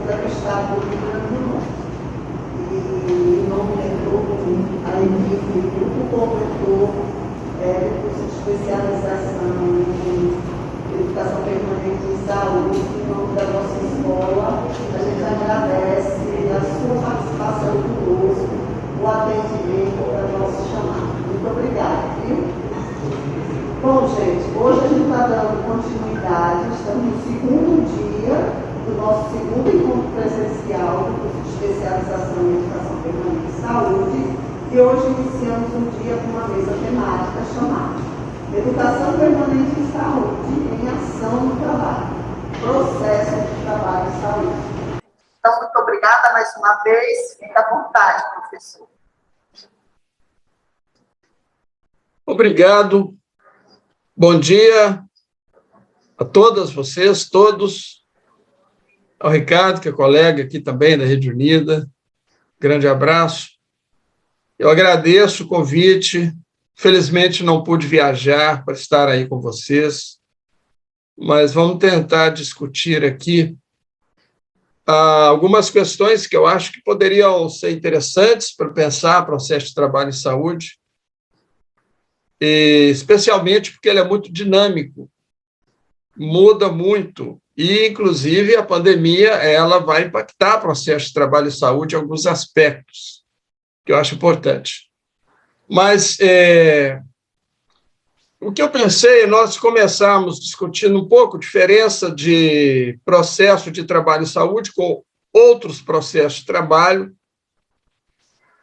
Conta do Estado do Rio Grande do Norte. E não me lembrou, a equipe, o grupo completou curso de especialização em educação permanente e saúde, em nome da nossa escola. A gente agradece a sua participação conosco, o atendimento ao nosso chamado. Muito obrigada, viu? Bom, gente, hoje a gente está dando continuidade, estamos no segundo dia do nosso segundo encontro presencial do curso de especialização em educação permanente e saúde, e hoje iniciamos um dia com uma mesa temática chamada Educação Permanente e Saúde em Ação no Trabalho, Processo de Trabalho e Saúde. Então, muito obrigada mais uma vez, fique à vontade, professor. Obrigado. Bom dia a todas vocês, todos. Ao Ricardo, que é colega aqui também da Rede Unida. Grande abraço. Eu agradeço o convite. Felizmente não pude viajar para estar aí com vocês, mas vamos tentar discutir aqui algumas questões que eu acho que poderiam ser interessantes para pensar o processo de trabalho e saúde, e especialmente porque ele é muito dinâmico, muda muito, e, inclusive, a pandemia ela vai impactar o processo de trabalho e saúde em alguns aspectos, que eu acho importante. Mas o que eu pensei, nós começamos discutindo um pouco a diferença de processo de trabalho e saúde com outros processos de trabalho,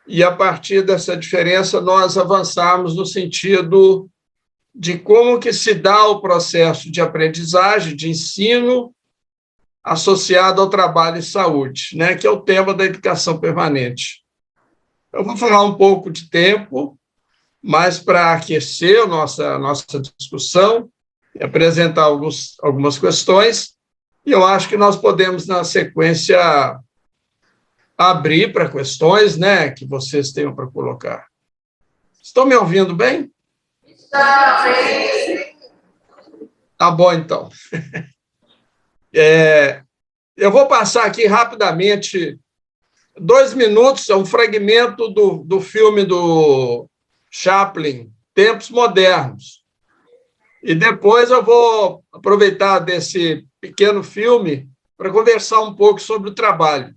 e, a partir dessa diferença, nós avançamos no sentido de como que se dá o processo de aprendizagem, de ensino, associado ao trabalho e saúde, né, que é o tema da educação permanente. Eu vou falar um pouco de tempo, mas para aquecer a nossa discussão e apresentar algumas questões, e eu acho que nós podemos, na sequência, abrir para questões, né, que vocês tenham para colocar. Estão me ouvindo bem? Tá bom, então. Eu vou passar aqui rapidamente 2 minutos, é um fragmento do filme do Chaplin, Tempos Modernos. E depois eu vou aproveitar desse pequeno filme para conversar um pouco sobre o trabalho.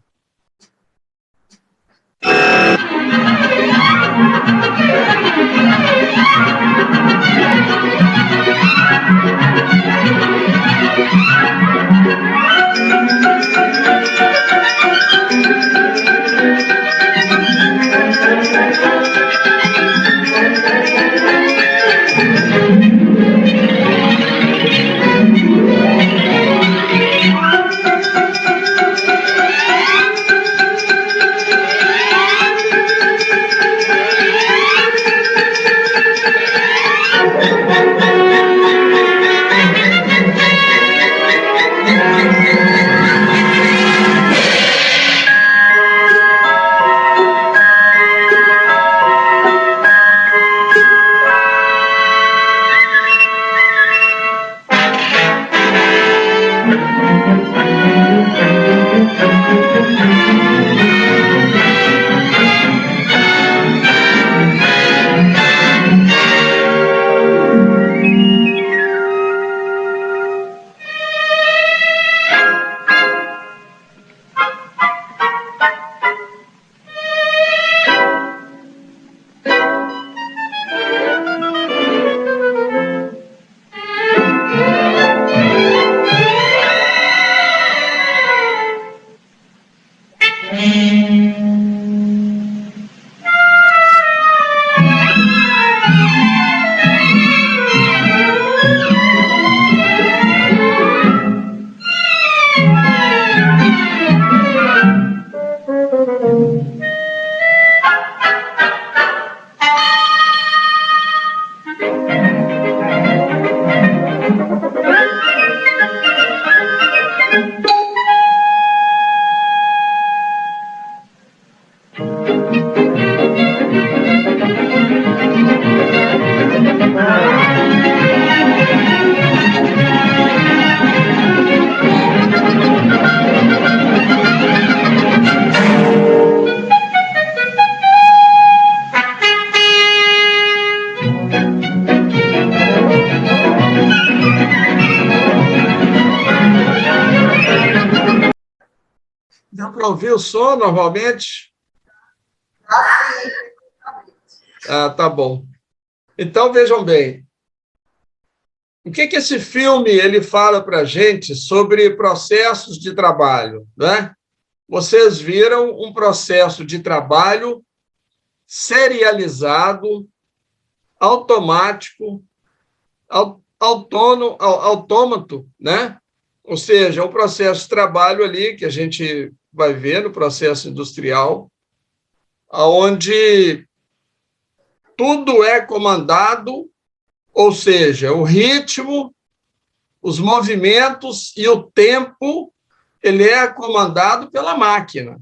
Deu para ouvir o som normalmente? Ah, tá bom. Então, vejam bem, o que esse filme ele fala para a gente sobre processos de trabalho, né? Vocês viram um processo de trabalho serializado, automático, autômato, né? Ou seja, um processo de trabalho ali que a gente vai ver no processo industrial, onde tudo é comandado, ou seja, o ritmo, os movimentos e o tempo, ele é comandado pela máquina.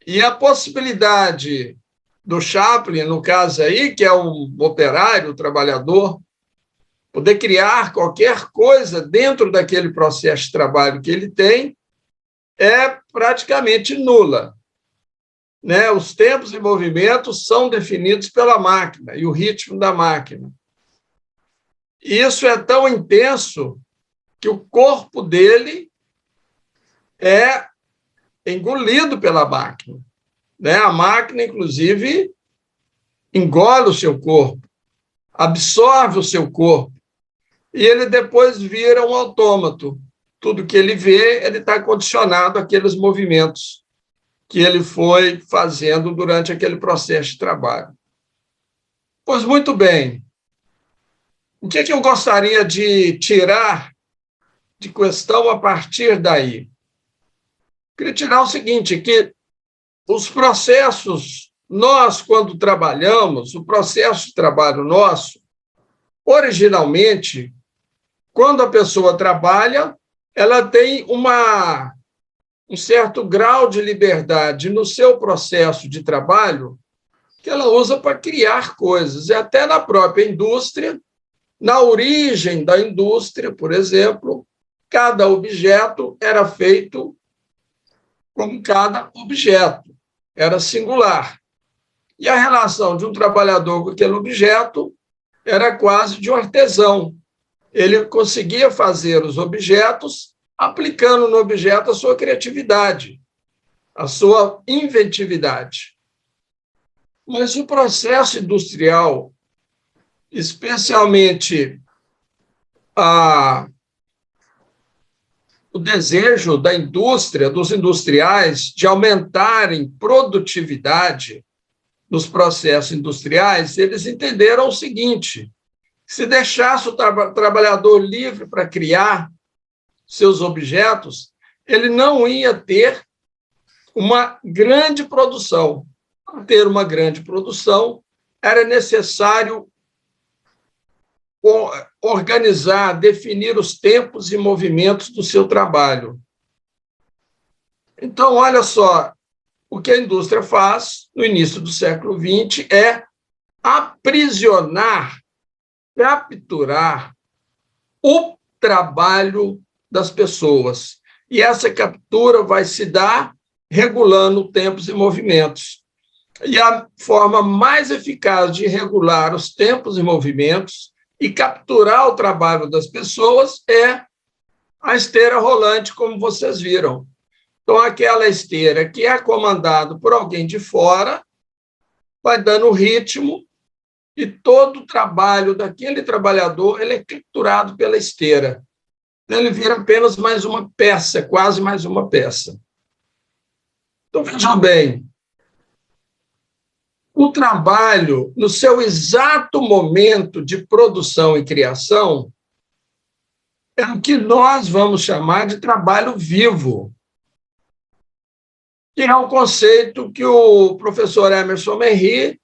E a possibilidade do Chaplin, no caso aí, que é um operário, um trabalhador, poder criar qualquer coisa dentro daquele processo de trabalho que ele tem, é praticamente nula. Né? Os tempos e movimentos são definidos pela máquina e o ritmo da máquina. E isso é tão intenso que o corpo dele é engolido pela máquina. Né? A máquina, inclusive, engole o seu corpo, absorve o seu corpo, e ele depois vira um autômato. Tudo que ele vê, ele está condicionado àqueles movimentos que ele foi fazendo durante aquele processo de trabalho. Pois muito bem. O que eu gostaria de tirar de questão a partir daí? Queria tirar o seguinte, que os processos, nós, quando trabalhamos, o processo de trabalho nosso, originalmente, quando a pessoa trabalha, ela tem um certo grau de liberdade no seu processo de trabalho que ela usa para criar coisas. E até na própria indústria, na origem da indústria, por exemplo, cada objeto era feito como cada objeto, era singular. E a relação de um trabalhador com aquele objeto era quase de um artesão. Ele conseguia fazer os objetos aplicando no objeto a sua criatividade, a sua inventividade. Mas o processo industrial, especialmente o desejo da indústria, dos industriais, de aumentarem produtividade nos processos industriais, eles entenderam o seguinte: se deixasse o trabalhador livre para criar seus objetos, ele não ia ter uma grande produção. Para ter uma grande produção, era necessário organizar, definir os tempos e movimentos do seu trabalho. Então, olha só, o que a indústria faz no início do século XX é aprisionar, capturar o trabalho das pessoas. E essa captura vai se dar regulando tempos e movimentos. E a forma mais eficaz de regular os tempos e movimentos e capturar o trabalho das pessoas é a esteira rolante, como vocês viram. Então, aquela esteira que é comandada por alguém de fora vai dando ritmo e todo o trabalho daquele trabalhador ele é capturado pela esteira. Então, ele vira apenas mais uma peça, quase mais uma peça. Então, vejam bem, o trabalho, no seu exato momento de produção e criação, é o que nós vamos chamar de trabalho vivo, que é um conceito que o professor Emerson Menry,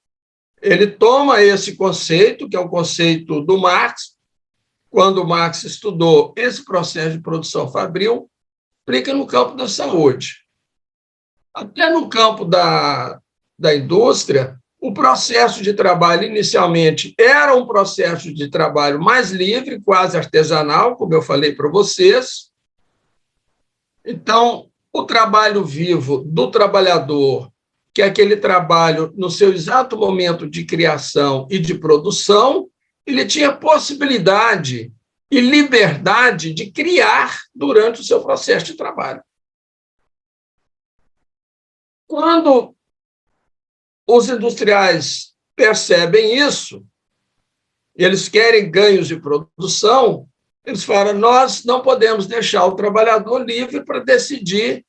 ele toma esse conceito, que é um conceito do Marx, quando Marx estudou esse processo de produção fabril, aplica no campo da saúde. Até no campo da indústria, o processo de trabalho, inicialmente, era um processo de trabalho mais livre, quase artesanal, como eu falei para vocês. Então, o trabalho vivo do trabalhador, que é aquele trabalho no seu exato momento de criação e de produção, ele tinha possibilidade e liberdade de criar durante o seu processo de trabalho. Quando os industriais percebem isso, eles querem ganhos de produção, eles falam: nós não podemos deixar o trabalhador livre para decidir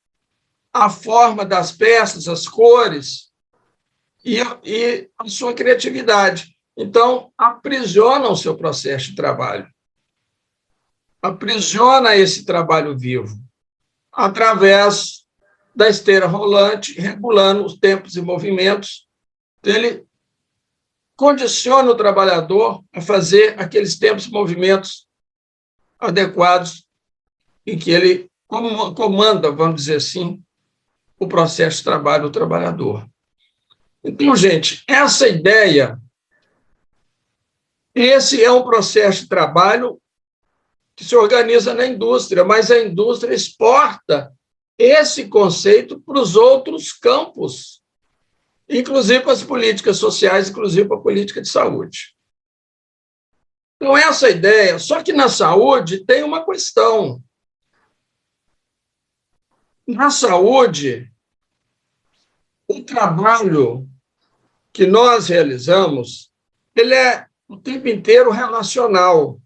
a forma das peças, as cores e a sua criatividade. Então, aprisiona o seu processo de trabalho, aprisiona esse trabalho vivo, através da esteira rolante, regulando os tempos e movimentos. Ele condiciona o trabalhador a fazer aqueles tempos e movimentos adequados em que ele comanda, vamos dizer assim, o processo de trabalho do trabalhador. Então, gente, essa ideia, esse é um processo de trabalho que se organiza na indústria, mas a indústria exporta esse conceito para os outros campos, inclusive para as políticas sociais, inclusive para a política de saúde. Então, essa ideia, só que na saúde tem uma questão. Na saúde, o trabalho que nós realizamos, ele é o tempo inteiro relacional.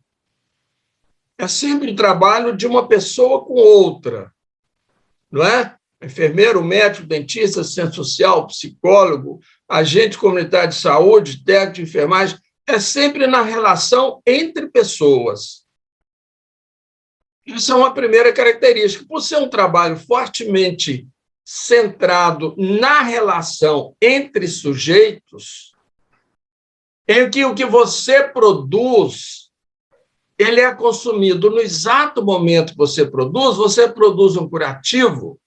É sempre o trabalho de uma pessoa com outra, não é? Enfermeiro, médico, dentista, assistente social, psicólogo, agente comunitário de saúde, técnico de enfermagem, é sempre na relação entre pessoas. Isso é uma primeira característica. Por ser um trabalho fortemente centrado na relação entre sujeitos, em que o que você produz, ele é consumido no exato momento que você produz um curativo,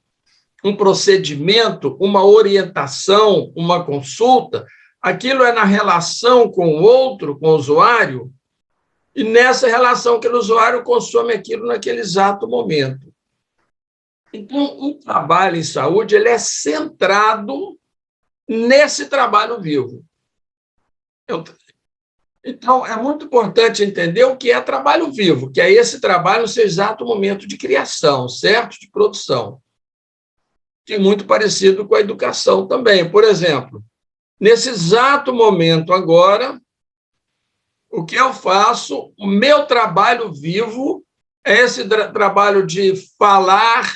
um procedimento, uma orientação, uma consulta, aquilo é na relação com o outro, com o usuário, e nessa relação que o usuário consome aquilo naquele exato momento. Então, o trabalho em saúde ele é centrado nesse trabalho vivo. Então, é muito importante entender o que é trabalho vivo, que é esse trabalho no seu exato momento de criação, certo? De produção. Que é muito parecido com a educação também. Por exemplo, nesse exato momento agora, o que eu faço, o meu trabalho vivo é esse trabalho de falar,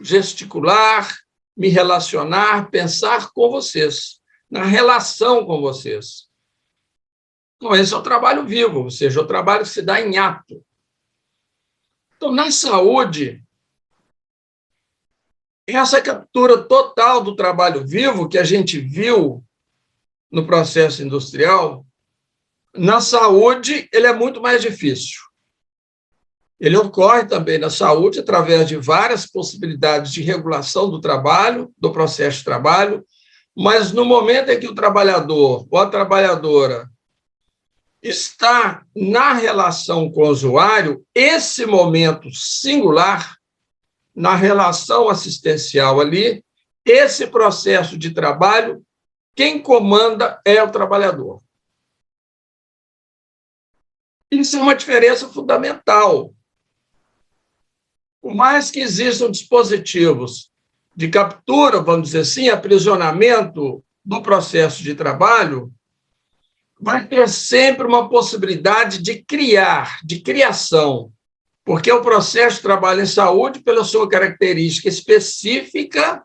gesticular, me relacionar, pensar com vocês, na relação com vocês. Então, esse é o trabalho vivo, ou seja, o trabalho que se dá em ato. Então, na saúde, essa captura total do trabalho vivo que a gente viu no processo industrial, na saúde, ele é muito mais difícil. Ele ocorre também na saúde através de várias possibilidades de regulação do trabalho, do processo de trabalho, mas no momento em que o trabalhador ou a trabalhadora está na relação com o usuário, esse momento singular, na relação assistencial ali, esse processo de trabalho, quem comanda é o trabalhador. Isso é uma diferença fundamental. Por mais que existam dispositivos de captura, vamos dizer assim, aprisionamento do processo de trabalho, vai ter sempre uma possibilidade de criar, de criação, porque o processo de trabalho em saúde, pela sua característica específica,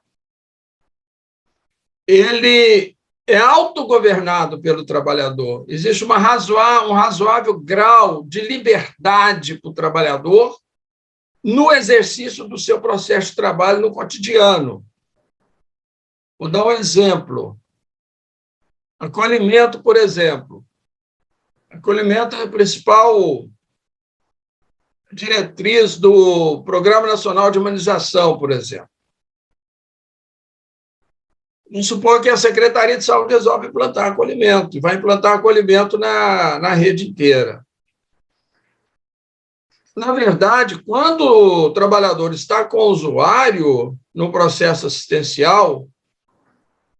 ele é autogovernado pelo trabalhador. Existe um razoável grau de liberdade para o trabalhador no exercício do seu processo de trabalho no cotidiano. Vou dar um exemplo. Acolhimento, por exemplo. Acolhimento é a principal diretriz do Programa Nacional de Humanização, por exemplo. Vamos supor que a Secretaria de Saúde resolve implantar acolhimento, e vai implantar acolhimento na rede inteira. Na verdade, quando o trabalhador está com o usuário no processo assistencial,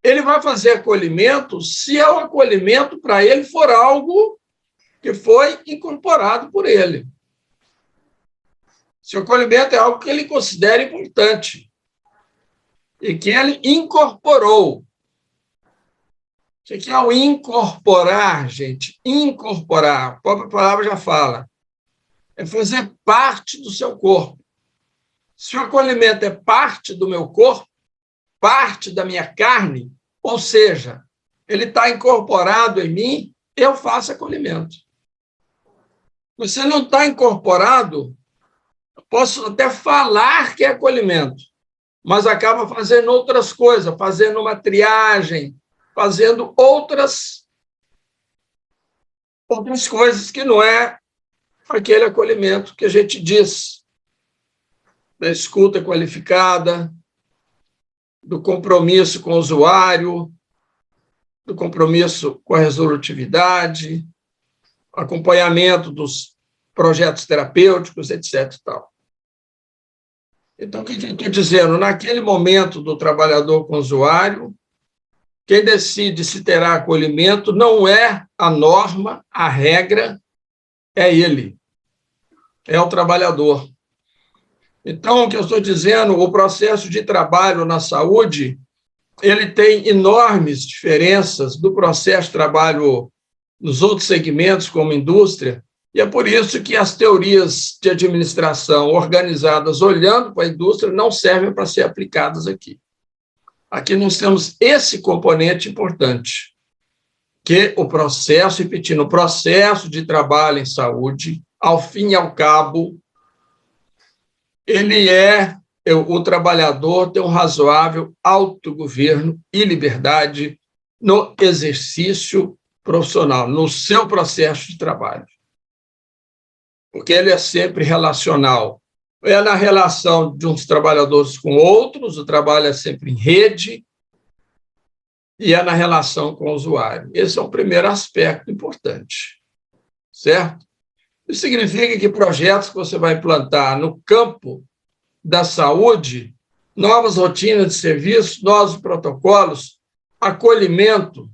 ele vai fazer acolhimento se o acolhimento para ele for algo que foi incorporado por ele. Se o acolhimento é algo que ele considera importante. e que ele incorporou. O que é o incorporar, gente? Incorporar, a própria palavra já fala, é fazer parte do seu corpo. Se o acolhimento é parte do meu corpo, parte da minha carne, ou seja, ele está incorporado em mim, eu faço acolhimento. Mas se não está incorporado, eu posso até falar que é acolhimento, mas acaba fazendo outras coisas, fazendo uma triagem, fazendo outras coisas que não é aquele acolhimento que a gente diz, da escuta qualificada, do compromisso com o usuário, do compromisso com a resolutividade, acompanhamento dos projetos terapêuticos, etc. E tal. Então, o que eu estou dizendo? Naquele momento do trabalhador com o usuário, quem decide se terá acolhimento não é a norma, a regra, é ele, é o trabalhador. Então, o que eu estou dizendo, o processo de trabalho na saúde, ele tem enormes diferenças do processo de trabalho nos outros segmentos, como indústria, e é por isso que as teorias de administração organizadas olhando para a indústria não servem para ser aplicadas aqui. Aqui nós temos esse componente importante, que o processo, repetindo, o processo de trabalho em saúde, ao fim e ao cabo, ele o trabalhador tem um razoável autogoverno e liberdade no exercício profissional, no seu processo de trabalho. Porque ele é sempre relacional. É na relação de uns trabalhadores com outros, o trabalho é sempre em rede, e é na relação com o usuário. Esse é o primeiro aspecto importante, certo? Isso significa que projetos que você vai implantar no campo da saúde, novas rotinas de serviço, novos protocolos, acolhimento,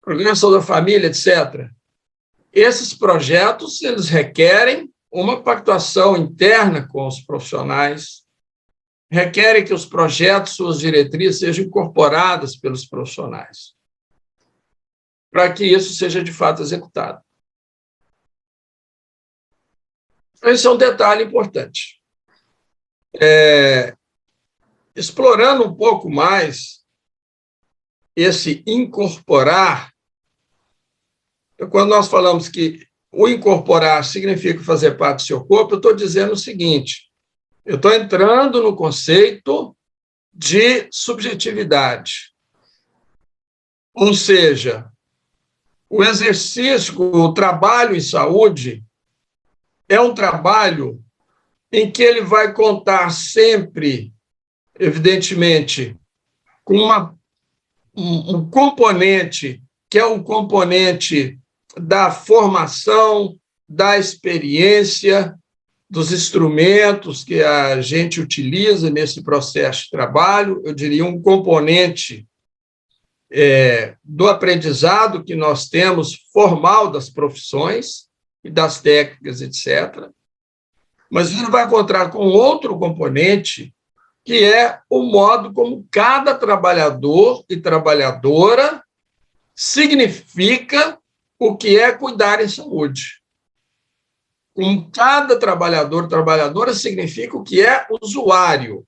programação da família, etc. Esses projetos, eles requerem uma pactuação interna com os profissionais, requerem que os projetos, suas diretrizes, sejam incorporadas pelos profissionais, para que isso seja, de fato, executado. Esse é um detalhe importante. Explorando um pouco mais esse incorporar, quando nós falamos que o incorporar significa fazer parte do seu corpo, eu estou dizendo o seguinte, eu estou entrando no conceito de subjetividade. Ou seja, o exercício, o trabalho em saúde é um trabalho em que ele vai contar sempre, evidentemente, com um componente que é um componente da formação, da experiência, dos instrumentos que a gente utiliza nesse processo de trabalho, eu diria um componente do aprendizado que nós temos formal das profissões e das técnicas, etc. Mas ele vai encontrar com outro componente, que é o modo como cada trabalhador e trabalhadora significa o que é cuidar em saúde. Com cada trabalhador e trabalhadora significa o que é usuário,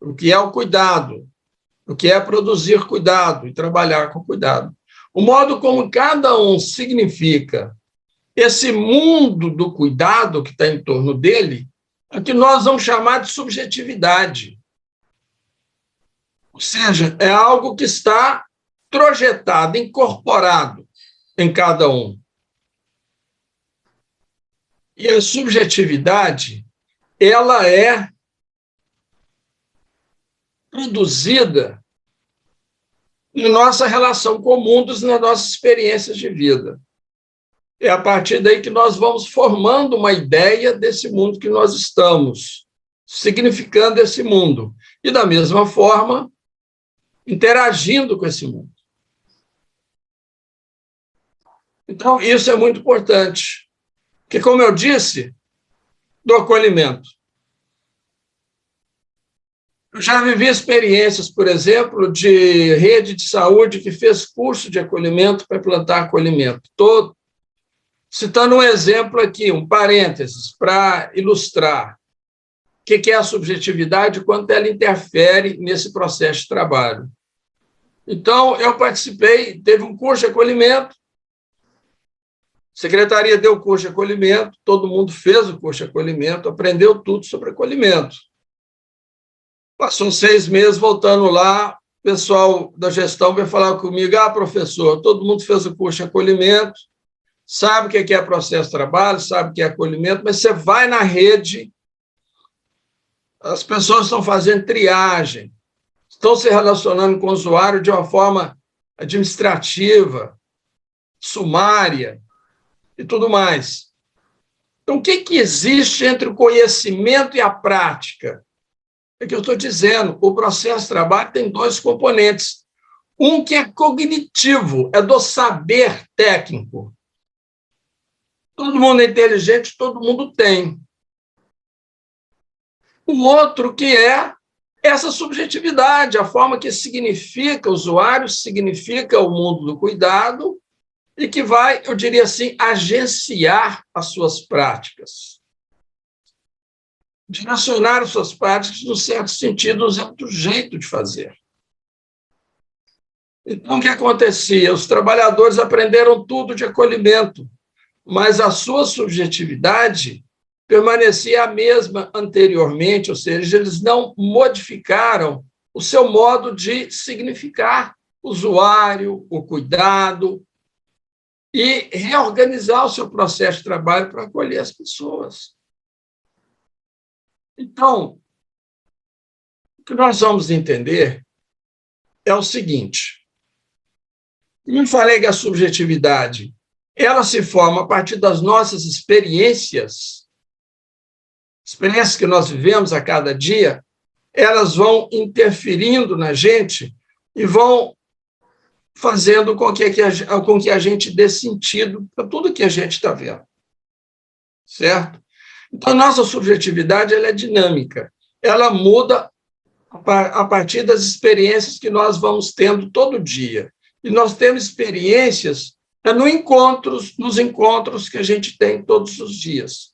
o que é o cuidado, o que é produzir cuidado e trabalhar com cuidado. O modo como cada um significa esse mundo do cuidado que está em torno dele, é que nós vamos chamar de subjetividade. Ou seja, é algo que está projetado, incorporado em cada um. E a subjetividade, ela é produzida na nossa relação com o mundo, nas nossas experiências de vida. É a partir daí que nós vamos formando uma ideia desse mundo que nós estamos, significando esse mundo. E, da mesma forma, interagindo com esse mundo. Então, isso é muito importante. Porque, como eu disse, do acolhimento. Eu já vivi experiências, por exemplo, de rede de saúde que fez curso de acolhimento para implantar acolhimento. Estou citando um exemplo aqui, um parênteses, para ilustrar o que é a subjetividade e quanto ela interfere nesse processo de trabalho. Então, eu participei, teve um curso de acolhimento, a secretaria deu o curso de acolhimento, todo mundo fez o curso de acolhimento, aprendeu tudo sobre acolhimento. Passou 6 meses, voltando lá, o pessoal da gestão veio falar comigo, professor, todo mundo fez o curso de acolhimento, sabe o que é processo de trabalho, sabe o que é acolhimento, mas você vai na rede, as pessoas estão fazendo triagem, estão se relacionando com o usuário de uma forma administrativa, sumária e tudo mais. Então, o que existe entre o conhecimento e a prática? É que eu estou dizendo, o processo de trabalho tem 2 componentes. Um que é cognitivo, é do saber técnico. Todo mundo é inteligente, todo mundo tem. O outro que é essa subjetividade, a forma que significa o usuário, significa o mundo do cuidado e que vai, eu diria assim, agenciar as suas práticas. Direcionar as suas práticas, no certo sentido, no certo jeito de fazer. Então, o que acontecia? Os trabalhadores aprenderam tudo de acolhimento, mas a sua subjetividade permanecia a mesma anteriormente, ou seja, eles não modificaram o seu modo de significar o usuário, o cuidado, e reorganizar o seu processo de trabalho para acolher as pessoas. Então, o que nós vamos entender é o seguinte, como eu falei que a subjetividade ela se forma a partir das nossas experiências que nós vivemos a cada dia, elas vão interferindo na gente e vão fazendo com que a gente dê sentido para tudo que a gente está vendo. Certo? Então, a nossa subjetividade ela é dinâmica. Ela muda a partir das experiências que nós vamos tendo todo dia. E nós temos experiências nos encontros que a gente tem todos os dias.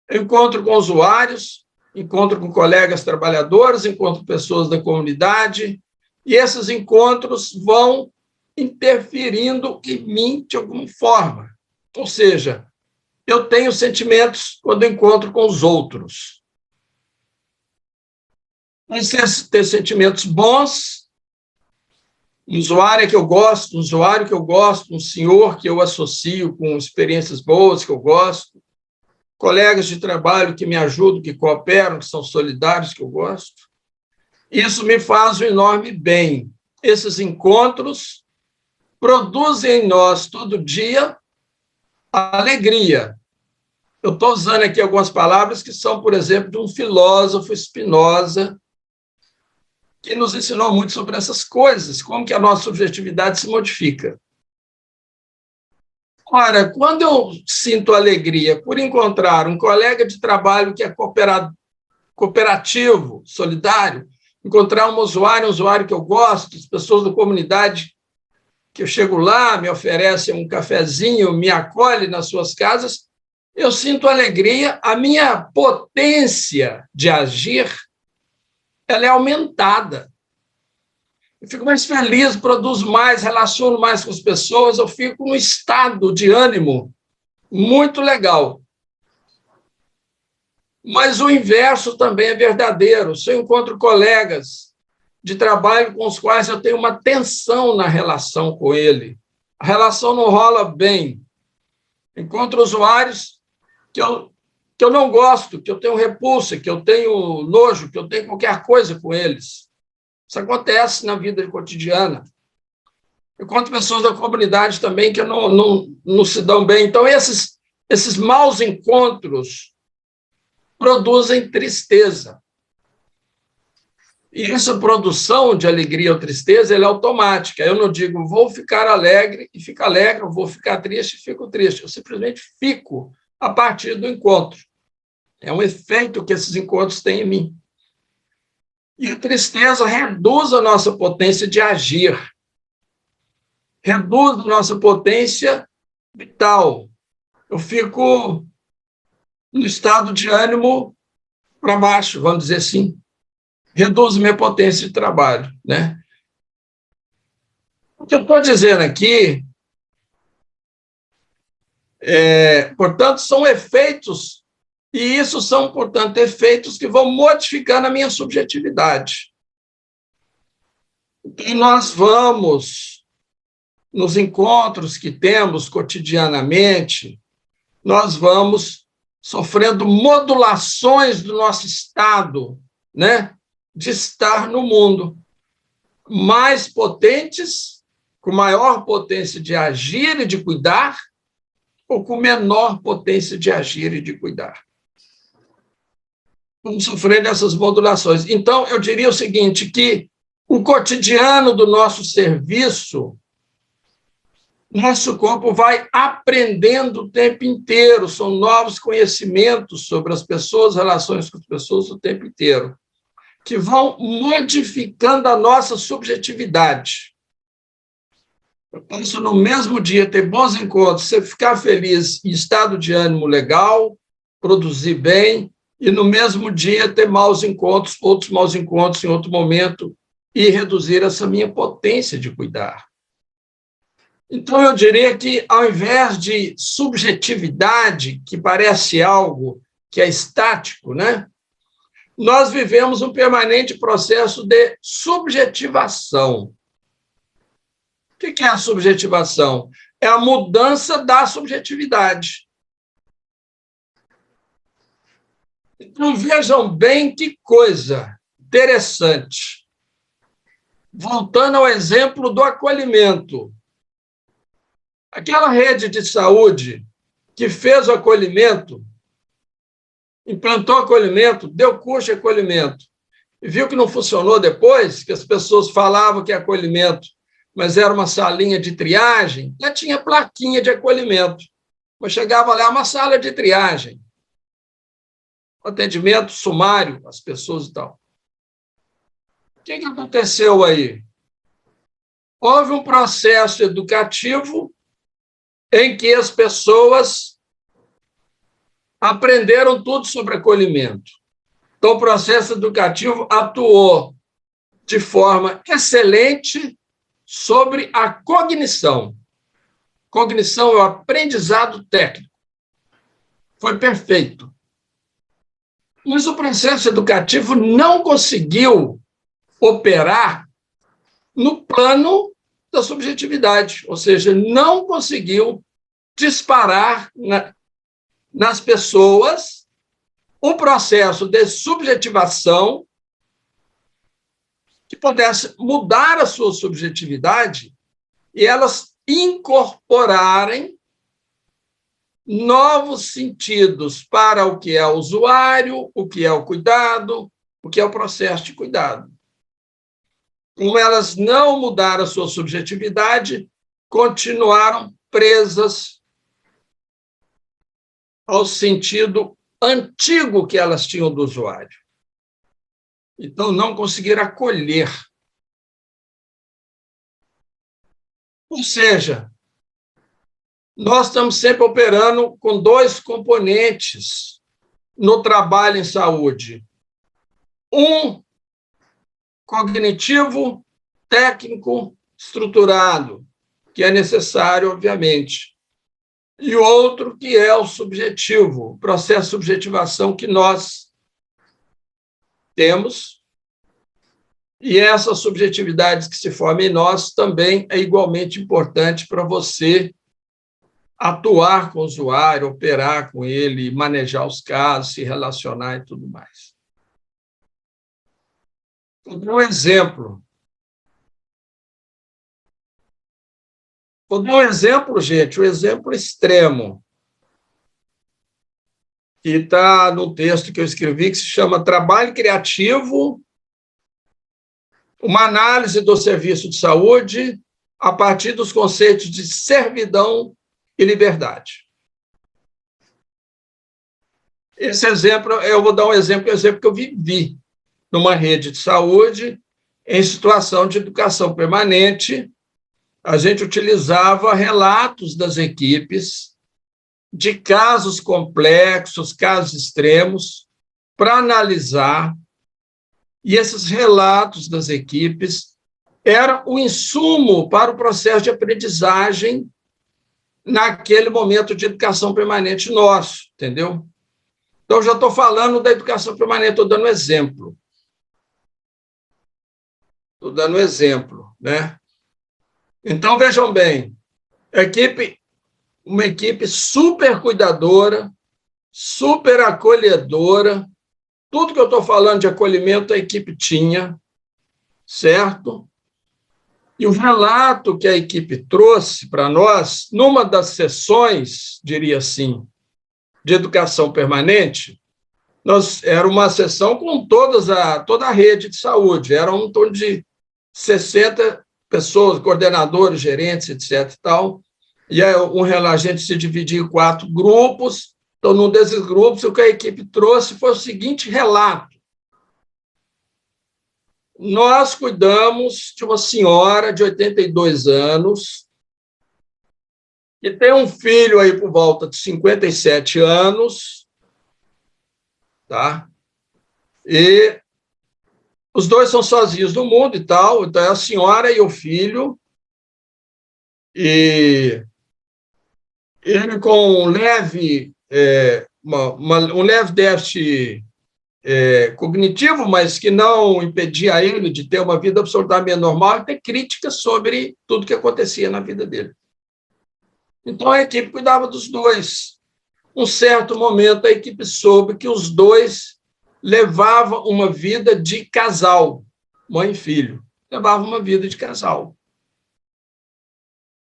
Encontro com usuários, encontro com colegas trabalhadores, encontro com pessoas da comunidade, e esses encontros vão interferindo em mim de alguma forma. Ou seja, eu tenho sentimentos quando encontro com os outros. Mas ter sentimentos bons, um usuário que eu gosto, um senhor que eu associo com experiências boas que eu gosto, colegas de trabalho que me ajudam, que cooperam, que são solidários, que eu gosto. Isso me faz um enorme bem. Esses encontros produzem em nós, todo dia, alegria. Eu estou usando aqui algumas palavras que são, por exemplo, de um filósofo, Spinoza, que nos ensinou muito sobre essas coisas, como que a nossa subjetividade se modifica. Ora, quando eu sinto alegria por encontrar um colega de trabalho que é cooperativo, solidário, encontrar um usuário que eu gosto, as pessoas da comunidade que eu chego lá, me oferecem um cafezinho, me acolhem nas suas casas, eu sinto alegria, a minha potência de agir ela é aumentada. Eu fico mais feliz, produzo mais, relaciono mais com as pessoas, eu fico num estado de ânimo muito legal. Mas o inverso também é verdadeiro. Se eu encontro colegas de trabalho com os quais eu tenho uma tensão na relação com ele, a relação não rola bem. Encontro usuários que eu não gosto, que eu tenho repulsa, que eu tenho nojo, que eu tenho qualquer coisa com eles. Isso acontece na vida cotidiana. Eu encontro pessoas da comunidade também que não se dão bem. Então, esses maus encontros produzem tristeza. E essa produção de alegria ou tristeza ela é automática. Eu não digo, vou ficar alegre e fico alegre, ou vou ficar triste e fico triste. Eu simplesmente fico a partir do encontro. É um efeito que esses encontros têm em mim. E a tristeza reduz a nossa potência de agir, reduz a nossa potência vital. Eu fico no estado de ânimo para baixo, vamos dizer assim. Reduz minha potência de trabalho, né? O que eu estou dizendo aqui, portanto, são efeitos, e isso são, portanto, efeitos que vão modificar na minha subjetividade. E nós vamos, nos encontros que temos cotidianamente, nós vamos sofrendo modulações do nosso estado, né, de estar no mundo, mais potentes, com maior potência de agir e de cuidar, ou com menor potência de agir e de cuidar. Vamos sofrendo essas modulações. Então, eu diria o seguinte, que o cotidiano do nosso serviço, nosso corpo vai aprendendo o tempo inteiro, são novos conhecimentos sobre as pessoas, relações com as pessoas o tempo inteiro, que vão modificando a nossa subjetividade. Eu posso, no mesmo dia, ter bons encontros, você ficar feliz, em estado de ânimo legal, produzir bem, e no mesmo dia ter maus encontros, outros maus encontros em outro momento, e reduzir essa minha potência de cuidar. Então, eu diria que, ao invés de subjetividade, que parece algo que é estático, né, nós vivemos um permanente processo de subjetivação. O que é a subjetivação? É a mudança da subjetividade. Então, vejam bem que coisa interessante. Voltando ao exemplo do acolhimento. Aquela rede de saúde que fez o acolhimento, implantou acolhimento, deu curso de acolhimento, e viu que não funcionou depois, que as pessoas falavam que é acolhimento, mas era uma salinha de triagem, já tinha plaquinha de acolhimento, mas chegava lá uma sala de triagem, atendimento sumário às pessoas e tal. O que aconteceu aí? Houve um processo educativo em que as pessoas aprenderam tudo sobre acolhimento. Então, o processo educativo atuou de forma excelente sobre a cognição. Cognição é o aprendizado técnico. Foi perfeito. Mas o processo educativo não conseguiu operar no plano da subjetividade, ou seja, não conseguiu disparar nas pessoas um processo de subjetivação que pudesse mudar a sua subjetividade e elas incorporarem novos sentidos para o que é o usuário, o que é o cuidado, o que é o processo de cuidado. Como elas não mudaram a sua subjetividade, continuaram presas ao sentido antigo que elas tinham do usuário. Então, não conseguiram acolher. Ou seja, nós estamos sempre operando com dois componentes no trabalho em saúde. Um cognitivo, técnico, estruturado, que é necessário, obviamente. E outro que é o subjetivo, o processo de subjetivação que nós temos. E essa subjetividade que se forma em nós também é igualmente importante para você atuar com o usuário, operar com ele, manejar os casos, se relacionar e tudo mais. Vou dar um exemplo. Vou dar um exemplo, gente, um exemplo extremo, que está no texto que eu escrevi, que se chama Trabalho Criativo, uma análise do serviço de saúde a partir dos conceitos de servidão e liberdade. Esse exemplo, eu vou dar um exemplo que eu vivi. numa rede de saúde, em situação de educação permanente, a gente utilizava relatos das equipes de casos complexos, casos extremos, para analisar, e esses relatos das equipes eram o insumo para o processo de aprendizagem naquele momento de educação permanente nosso, entendeu? Então, já estou falando da educação permanente, estou dando exemplo. Estou dando exemplo, né? Então, vejam bem, uma equipe super cuidadora, super acolhedora, tudo que eu estou falando de acolhimento a equipe tinha, certo? E o relato que a equipe trouxe para nós, numa das sessões, diria assim, de educação permanente, era uma sessão com toda a rede de saúde, eram em torno de 60 pessoas, coordenadores, gerentes, etc. E aí, a gente se dividia em 4 grupos. Então, num desses grupos, o que a equipe trouxe foi o seguinte relato: nós cuidamos de uma senhora de 82 anos, que tem um filho aí por volta de 57 anos, tá? E os dois são sozinhos no mundo e tal, então é a senhora e o filho, e ele com um leve déficit cognitivo, mas que não impedia ele de ter uma vida absolutamente normal e ter críticas sobre tudo que acontecia na vida dele. Então, a equipe cuidava dos dois. Um certo momento, a equipe soube que os dois levavam uma vida de casal, mãe e filho. Levavam uma vida de casal.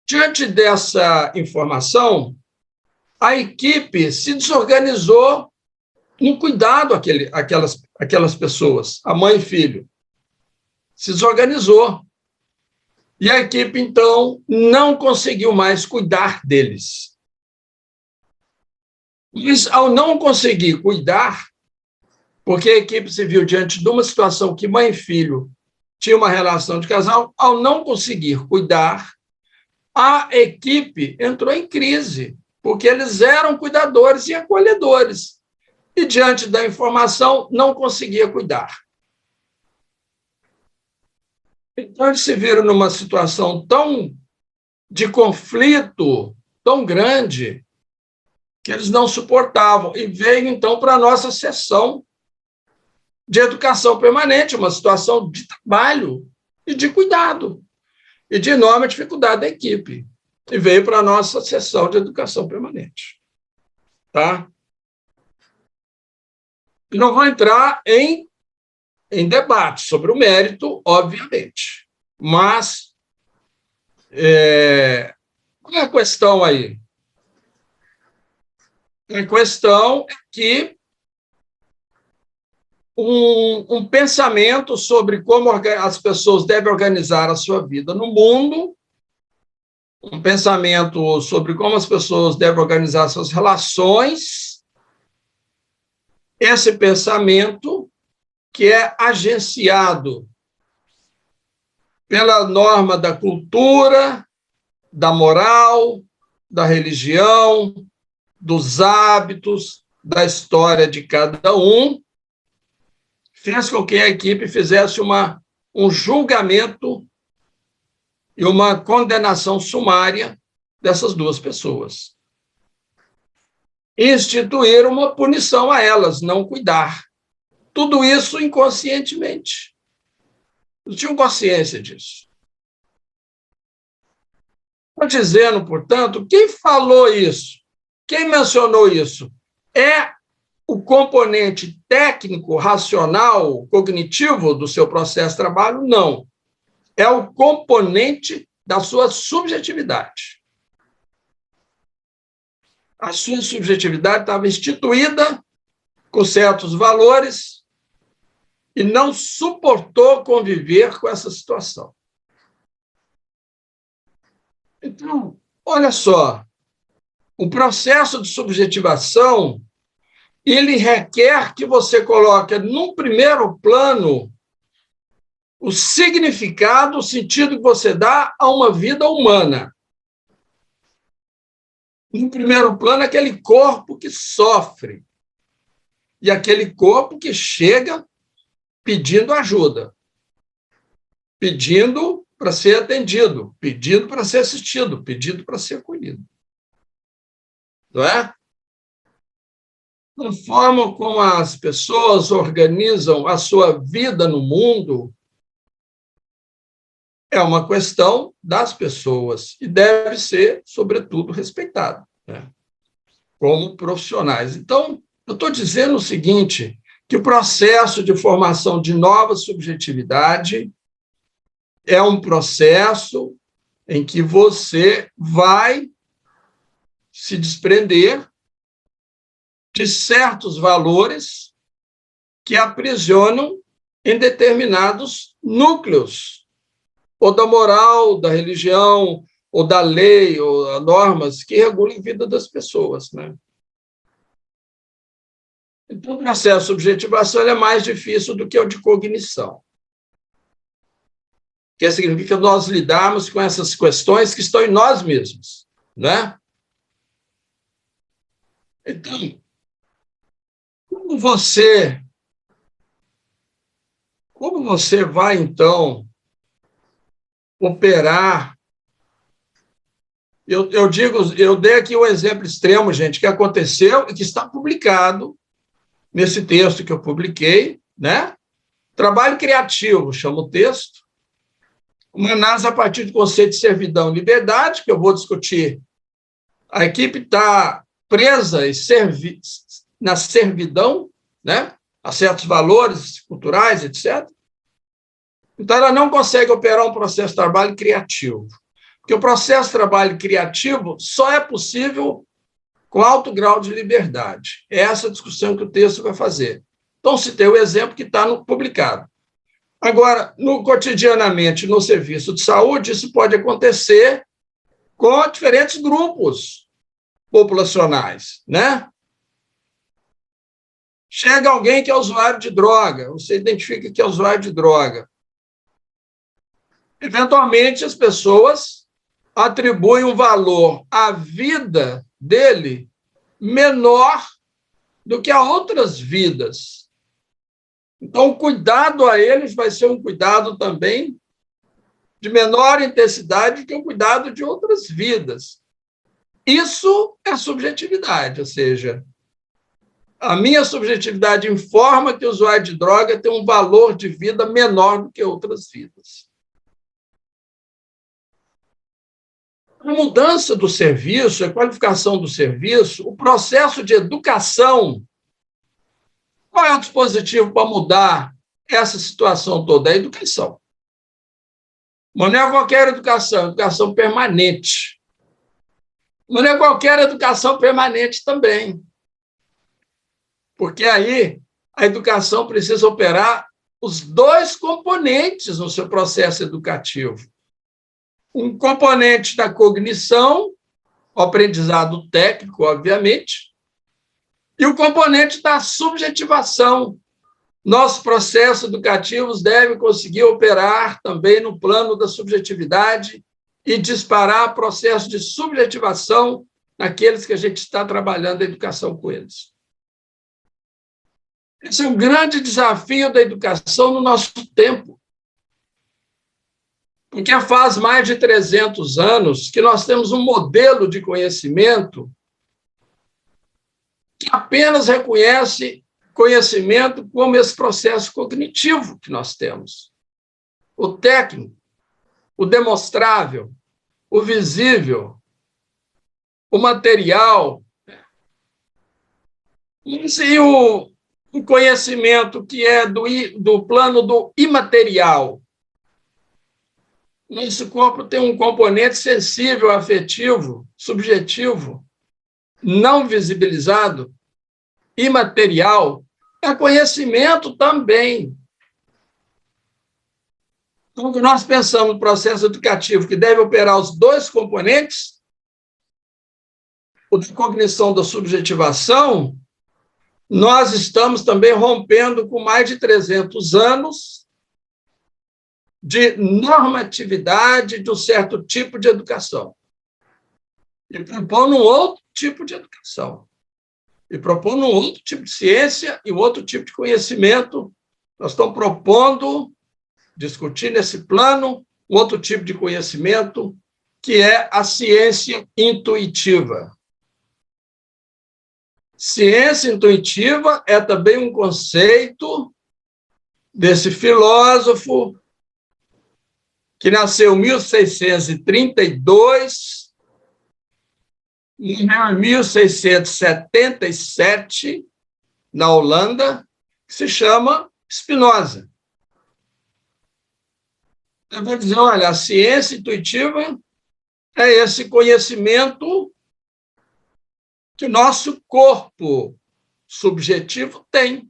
Diante dessa informação, a equipe se desorganizou no cuidado àquelas pessoas, a mãe e filho. Se desorganizou. E a equipe, então, não conseguiu mais cuidar deles. Mas, ao não conseguir cuidar, porque a equipe se viu diante de uma situação que mãe e filho tinham uma relação de casal, ao não conseguir cuidar, a equipe entrou em crise, porque eles eram cuidadores e acolhedores. E, diante da informação, não conseguia cuidar. Então, eles se viram numa situação de conflito tão grande que eles não suportavam. E veio, então, para a nossa sessão de educação permanente, uma situação de trabalho e de cuidado, e de enorme dificuldade da equipe. E veio para a nossa sessão de educação permanente. Tá? E não vou entrar em debate sobre o mérito, obviamente. Mas qual é a questão aí? A questão é que um pensamento sobre como as pessoas devem organizar a sua vida no mundo, um pensamento sobre como as pessoas devem organizar suas relações, esse pensamento que é agenciado pela norma da cultura, da moral, da religião, dos hábitos, da história de cada um, fez com que a equipe fizesse um julgamento e uma condenação sumária dessas duas pessoas. Instituir uma punição a elas, não cuidar. Tudo isso inconscientemente. Não tinham consciência disso. Estou dizendo, portanto, quem falou isso? Quem mencionou isso? É o componente técnico, racional, cognitivo do seu processo de trabalho? Não. É o componente da sua subjetividade. A sua subjetividade estava instituída com certos valores e não suportou conviver com essa situação. Então, olha só, o processo de subjetivação ele requer que você coloque, num primeiro plano, o significado, o sentido que você dá a uma vida humana. No primeiro plano, aquele corpo que sofre e aquele corpo que chega pedindo ajuda, pedindo para ser atendido, pedindo para ser assistido, pedindo para ser acolhido. Não é? A forma como as pessoas organizam a sua vida no mundo é uma questão das pessoas e deve ser, sobretudo, respeitado, né? Como profissionais. Então, eu estou dizendo o seguinte, que o processo de formação de nova subjetividade é um processo em que você vai se desprender de certos valores que aprisionam em determinados núcleos, ou da moral, da religião, ou da lei, ou normas que regulem a vida das pessoas, né? Então, o processo de subjetivação é mais difícil do que o de cognição, que significa nós lidarmos com essas questões que estão em nós mesmos, né? Então, como você vai, então, operar? Eu dei aqui um exemplo extremo, gente, que aconteceu e que está publicado nesse texto que eu publiquei, né? Trabalho criativo, chama o texto. Uma análise a partir do conceito de servidão e liberdade, que eu vou discutir. A equipe está presa na servidão, né? A certos valores culturais, etc. Então, ela não consegue operar um processo de trabalho criativo. Porque o processo de trabalho criativo só é possível com alto grau de liberdade. É essa discussão que o texto vai fazer. Então, citei o exemplo que está publicado. Agora, cotidianamente, no serviço de saúde, isso pode acontecer com diferentes grupos populacionais, né? Chega alguém que é usuário de droga, você identifica que é usuário de droga. Eventualmente, as pessoas atribuem um valor à vida dele menor do que a outras vidas. Então, o cuidado a eles vai ser um cuidado também de menor intensidade que o cuidado de outras vidas. Isso é subjetividade, ou seja, a minha subjetividade informa que o usuário de droga tem um valor de vida menor do que outras vidas. A mudança do serviço, a qualificação do serviço, o processo de educação. Qual é o dispositivo para mudar essa situação toda? A educação. Mas não é qualquer educação, educação permanente. Mas não é qualquer educação permanente também. Porque aí a educação precisa operar os dois componentes no seu processo educativo. Um componente da cognição, o aprendizado técnico, obviamente, e o componente da subjetivação. Nossos processos educativos devem conseguir operar também no plano da subjetividade e disparar processo de subjetivação naqueles que a gente está trabalhando a educação com eles. Esse é um grande desafio da educação no nosso tempo. Porque faz mais de 300 anos que nós temos um modelo de conhecimento que apenas reconhece conhecimento como esse processo cognitivo que nós temos. O técnico, o demonstrável, o visível, o material. E o conhecimento que é do plano do imaterial. Nosso corpo tem um componente sensível, afetivo, subjetivo, não visibilizado, imaterial, é conhecimento também. Então, quando nós pensamos no processo educativo que deve operar os dois componentes, o de cognição da subjetivação, nós estamos também rompendo com mais de 300 anos de normatividade de um certo tipo de educação. E propondo um outro tipo de educação. E propondo um outro tipo de ciência e um outro tipo de conhecimento. Nós estamos propondo, discutir nesse plano, um outro tipo de conhecimento, que é a ciência intuitiva. Ciência intuitiva é também um conceito desse filósofo que nasceu em 1632, em 1677, na Holanda, que se chama Spinoza. Eu vou dizer, olha, a ciência intuitiva é esse conhecimento que o nosso corpo subjetivo tem.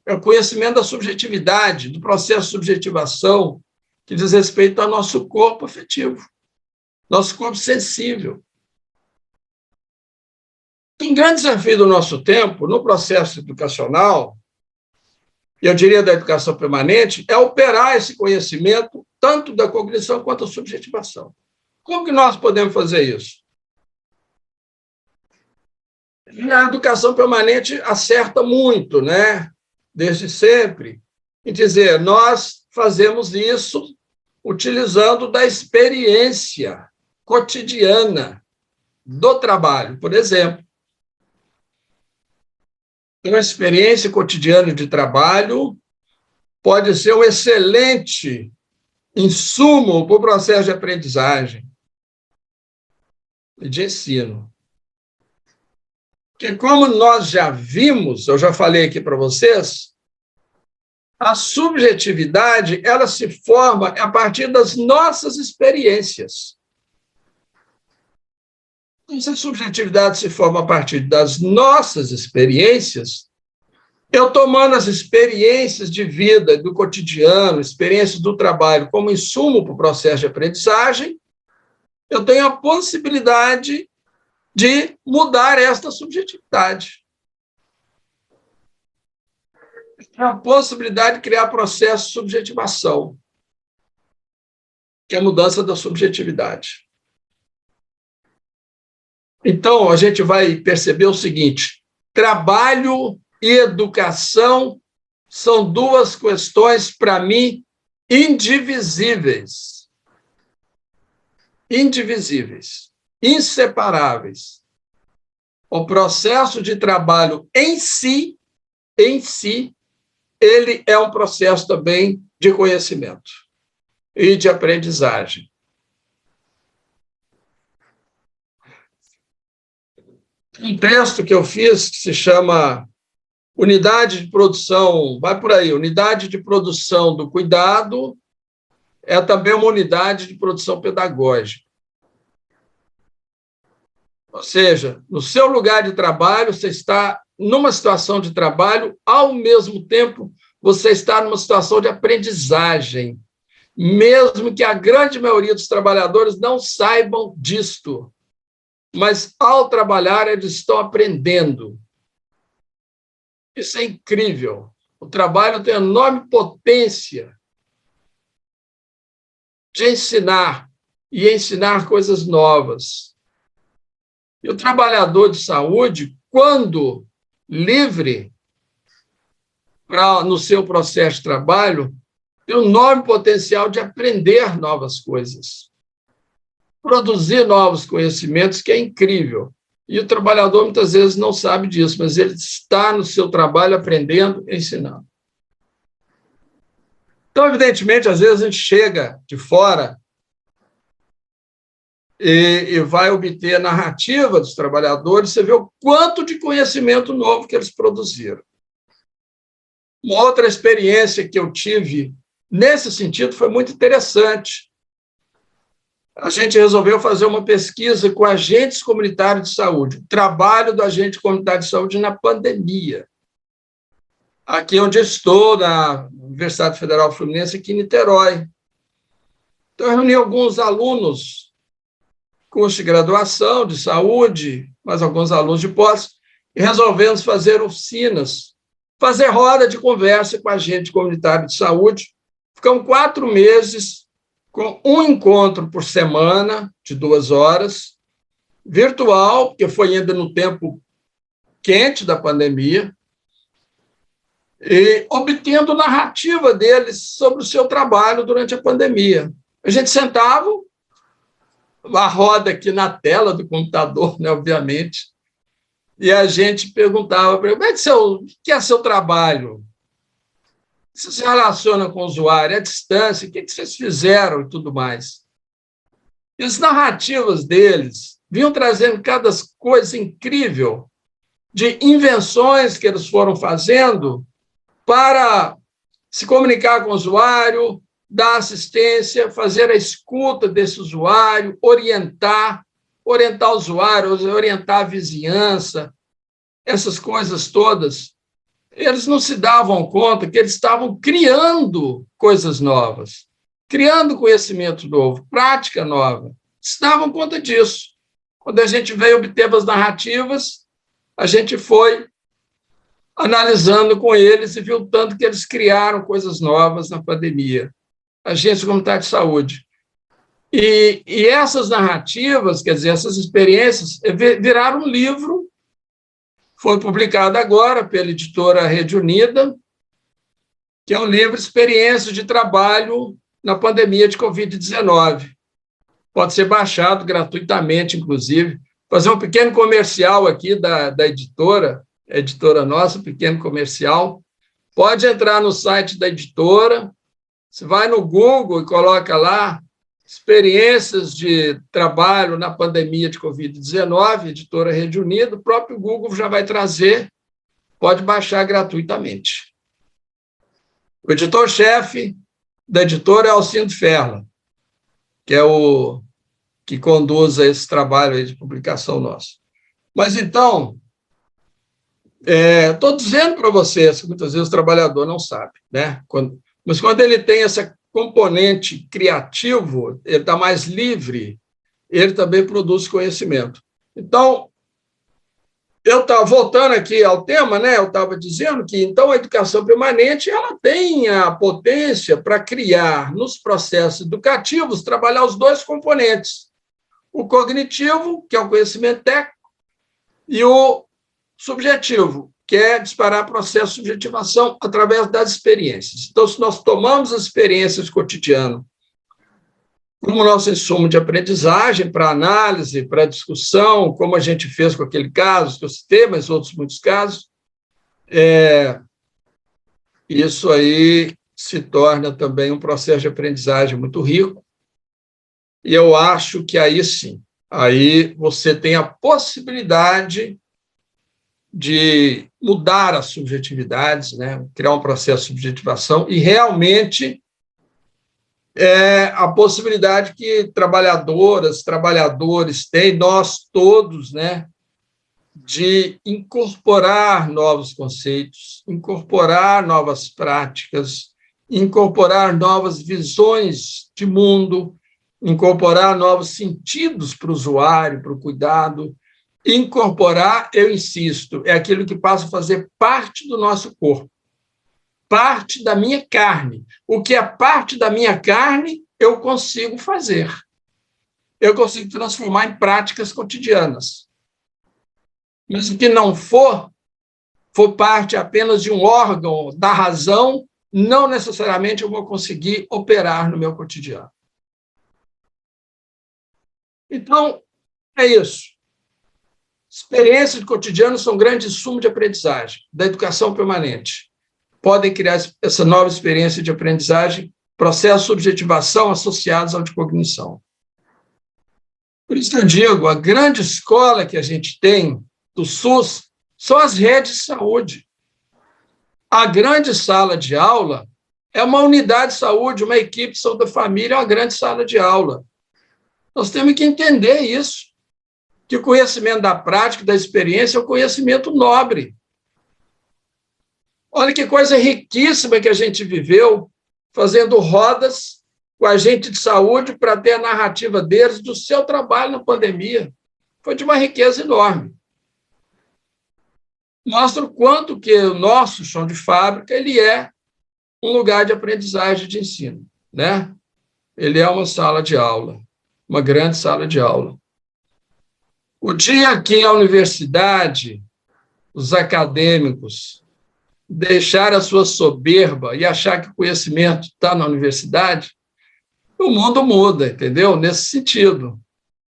É o conhecimento da subjetividade, do processo de subjetivação, que diz respeito ao nosso corpo afetivo, nosso corpo sensível. Um grande desafio do nosso tempo, no processo educacional, e eu diria da educação permanente, é operar esse conhecimento, tanto da cognição quanto da subjetivação. Como que nós podemos fazer isso? A educação permanente acerta muito, né? Desde sempre, em dizer, nós fazemos isso utilizando da experiência cotidiana do trabalho, por exemplo. Uma experiência cotidiana de trabalho pode ser um excelente insumo para o processo de aprendizagem e de ensino. Porque, como nós já vimos, eu já falei aqui para vocês, a subjetividade ela se forma a partir das nossas experiências. Se a subjetividade se forma a partir das nossas experiências, eu tomando as experiências de vida, do cotidiano, experiências do trabalho como insumo para o processo de aprendizagem, eu tenho a possibilidade de mudar esta subjetividade. A possibilidade de criar processo de subjetivação, que é a mudança da subjetividade. Então, a gente vai perceber o seguinte: trabalho e educação são duas questões, para mim, indivisíveis. Indivisíveis, inseparáveis. O processo de trabalho em si, ele é um processo também de conhecimento e de aprendizagem. Um texto que eu fiz que se chama Unidade de Produção, vai por aí, Unidade de Produção do Cuidado, é também uma unidade de produção pedagógica. Ou seja, no seu lugar de trabalho, você está numa situação de trabalho, ao mesmo tempo, você está numa situação de aprendizagem, mesmo que a grande maioria dos trabalhadores não saibam disto. Mas, ao trabalhar, eles estão aprendendo. Isso é incrível. O trabalho tem enorme potência de ensinar e ensinar coisas novas. E o trabalhador de saúde, quando livre no seu processo de trabalho, tem um enorme potencial de aprender novas coisas, produzir novos conhecimentos, que é incrível. E o trabalhador, muitas vezes, não sabe disso, mas ele está no seu trabalho aprendendo, ensinando. Então, evidentemente, às vezes a gente chega de fora e vai obter a narrativa dos trabalhadores, você vê o quanto de conhecimento novo que eles produziram. Uma outra experiência que eu tive nesse sentido foi muito interessante. A gente resolveu fazer uma pesquisa com agentes comunitários de saúde, o trabalho do agente comunitário de saúde na pandemia. Aqui onde eu estou, na Universidade Federal Fluminense, aqui em Niterói. Então, eu reuni alguns alunos, curso de graduação de saúde, mais alguns alunos de pós, e resolvemos fazer oficinas, fazer roda de conversa com agente comunitário de saúde. Ficamos 4 meses com um encontro por semana, de 2 horas, virtual, porque foi ainda no tempo quente da pandemia, e obtendo narrativa deles sobre o seu trabalho durante a pandemia. A gente sentava, a roda aqui na tela do computador, né, obviamente, e a gente perguntava para ele, o que é seu trabalho? Você se relaciona com o usuário à distância, o que vocês fizeram e tudo mais. E as narrativas deles vinham trazendo cada coisa incrível de invenções que eles foram fazendo para se comunicar com o usuário, dar assistência, fazer a escuta desse usuário, orientar o usuário, orientar a vizinhança, essas coisas todas. Eles não se davam conta que eles estavam criando coisas novas, criando conhecimento novo, prática nova. Se davam conta disso. Quando a gente veio obter as narrativas, a gente foi analisando com eles e viu tanto que eles criaram coisas novas na pandemia. Agência Comunitária de Saúde. E essas narrativas, quer dizer, essas experiências, viraram um livro. Foi publicado agora pela editora Rede Unida, que é um livro Experiências de Trabalho na Pandemia de Covid-19. Pode ser baixado gratuitamente, inclusive. Fazer um pequeno comercial aqui da editora, a editora nossa, pequeno comercial. Pode entrar no site da editora, você vai no Google e coloca lá experiências de trabalho na pandemia de Covid-19, editora Rede Unida, o próprio Google já vai trazer, pode baixar gratuitamente. O editor-chefe da editora é Alcindo Ferla, que é o que conduz esse trabalho aí de publicação nosso. Mas, então, estou dizendo para vocês que muitas vezes o trabalhador não sabe, né? Mas quando ele tem essa componente criativo, ele está mais livre, ele também produz conhecimento. Então, eu estava voltando aqui ao tema, né? Eu estava dizendo que, então, a educação permanente ela tem a potência para criar, nos processos educativos, trabalhar os 2 componentes. O cognitivo, que é o conhecimento técnico, e o subjetivo, que é disparar processo de subjetivação através das experiências. Então, se nós tomamos as experiências cotidianas como nosso insumo de aprendizagem para análise, para discussão, como a gente fez com aquele caso que eu citei, mas outros muitos casos, isso aí se torna também um processo de aprendizagem muito rico, e eu acho que aí sim, aí você tem a possibilidade de mudar as subjetividades, né? Criar um processo de subjetivação e realmente a possibilidade que trabalhadoras, trabalhadores têm, nós todos, né? De incorporar novos conceitos, incorporar novas práticas, incorporar novas visões de mundo, incorporar novos sentidos para o usuário, para o cuidado. Incorporar, eu insisto, é aquilo que passa a fazer parte do nosso corpo, parte da minha carne. O que é parte da minha carne, eu consigo fazer. Eu consigo transformar em práticas cotidianas. Mas o que não for parte apenas de um órgão da razão, não necessariamente eu vou conseguir operar no meu cotidiano. Então, é isso. Experiências de cotidiano são grandes insumos de aprendizagem, da educação permanente. Podem criar essa nova experiência de aprendizagem, processos de subjetivação associados ao de cognição. Por isso que eu digo, a grande escola que a gente tem do SUS são as redes de saúde. A grande sala de aula é uma unidade de saúde, uma equipe de saúde da família, é uma grande sala de aula. Nós temos que entender isso, que o conhecimento da prática, da experiência, é um conhecimento nobre. Olha que coisa riquíssima que a gente viveu, fazendo rodas com a gente de saúde para ter a narrativa deles do seu trabalho na pandemia. Foi de uma riqueza enorme. mostra o quanto que o nosso chão de fábrica ele é um lugar de aprendizagem e de ensino, né? Ele é uma sala de aula, uma grande sala de aula. O dia que a universidade, os acadêmicos, deixar a sua soberba e achar que o conhecimento está na universidade, o mundo muda, entendeu? Nesse sentido.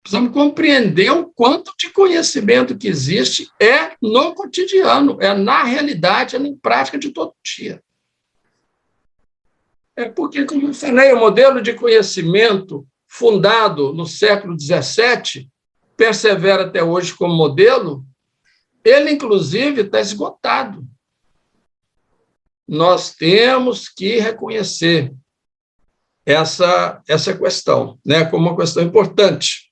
Precisamos compreender o quanto de conhecimento que existe é no cotidiano, é na realidade, é na prática de todo dia. É porque, como eu falei, o modelo de conhecimento fundado no século XVII persevera até hoje como modelo, ele, inclusive, está esgotado. Nós temos que reconhecer essa questão, né, como uma questão importante.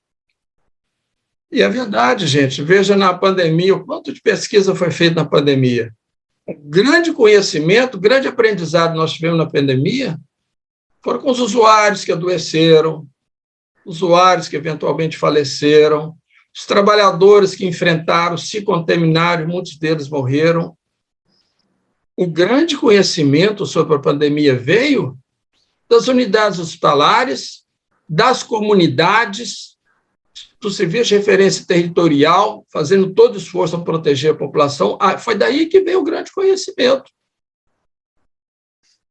E é verdade, gente. Veja na pandemia, o quanto de pesquisa foi feita na pandemia. O grande conhecimento, o grande aprendizado que nós tivemos na pandemia foram com os usuários que adoeceram, usuários que eventualmente faleceram, os trabalhadores que enfrentaram, se contaminaram, muitos deles morreram. O grande conhecimento sobre a pandemia veio das unidades hospitalares, das comunidades, do serviço de referência territorial, fazendo todo o esforço para proteger a população. Foi daí que veio o grande conhecimento.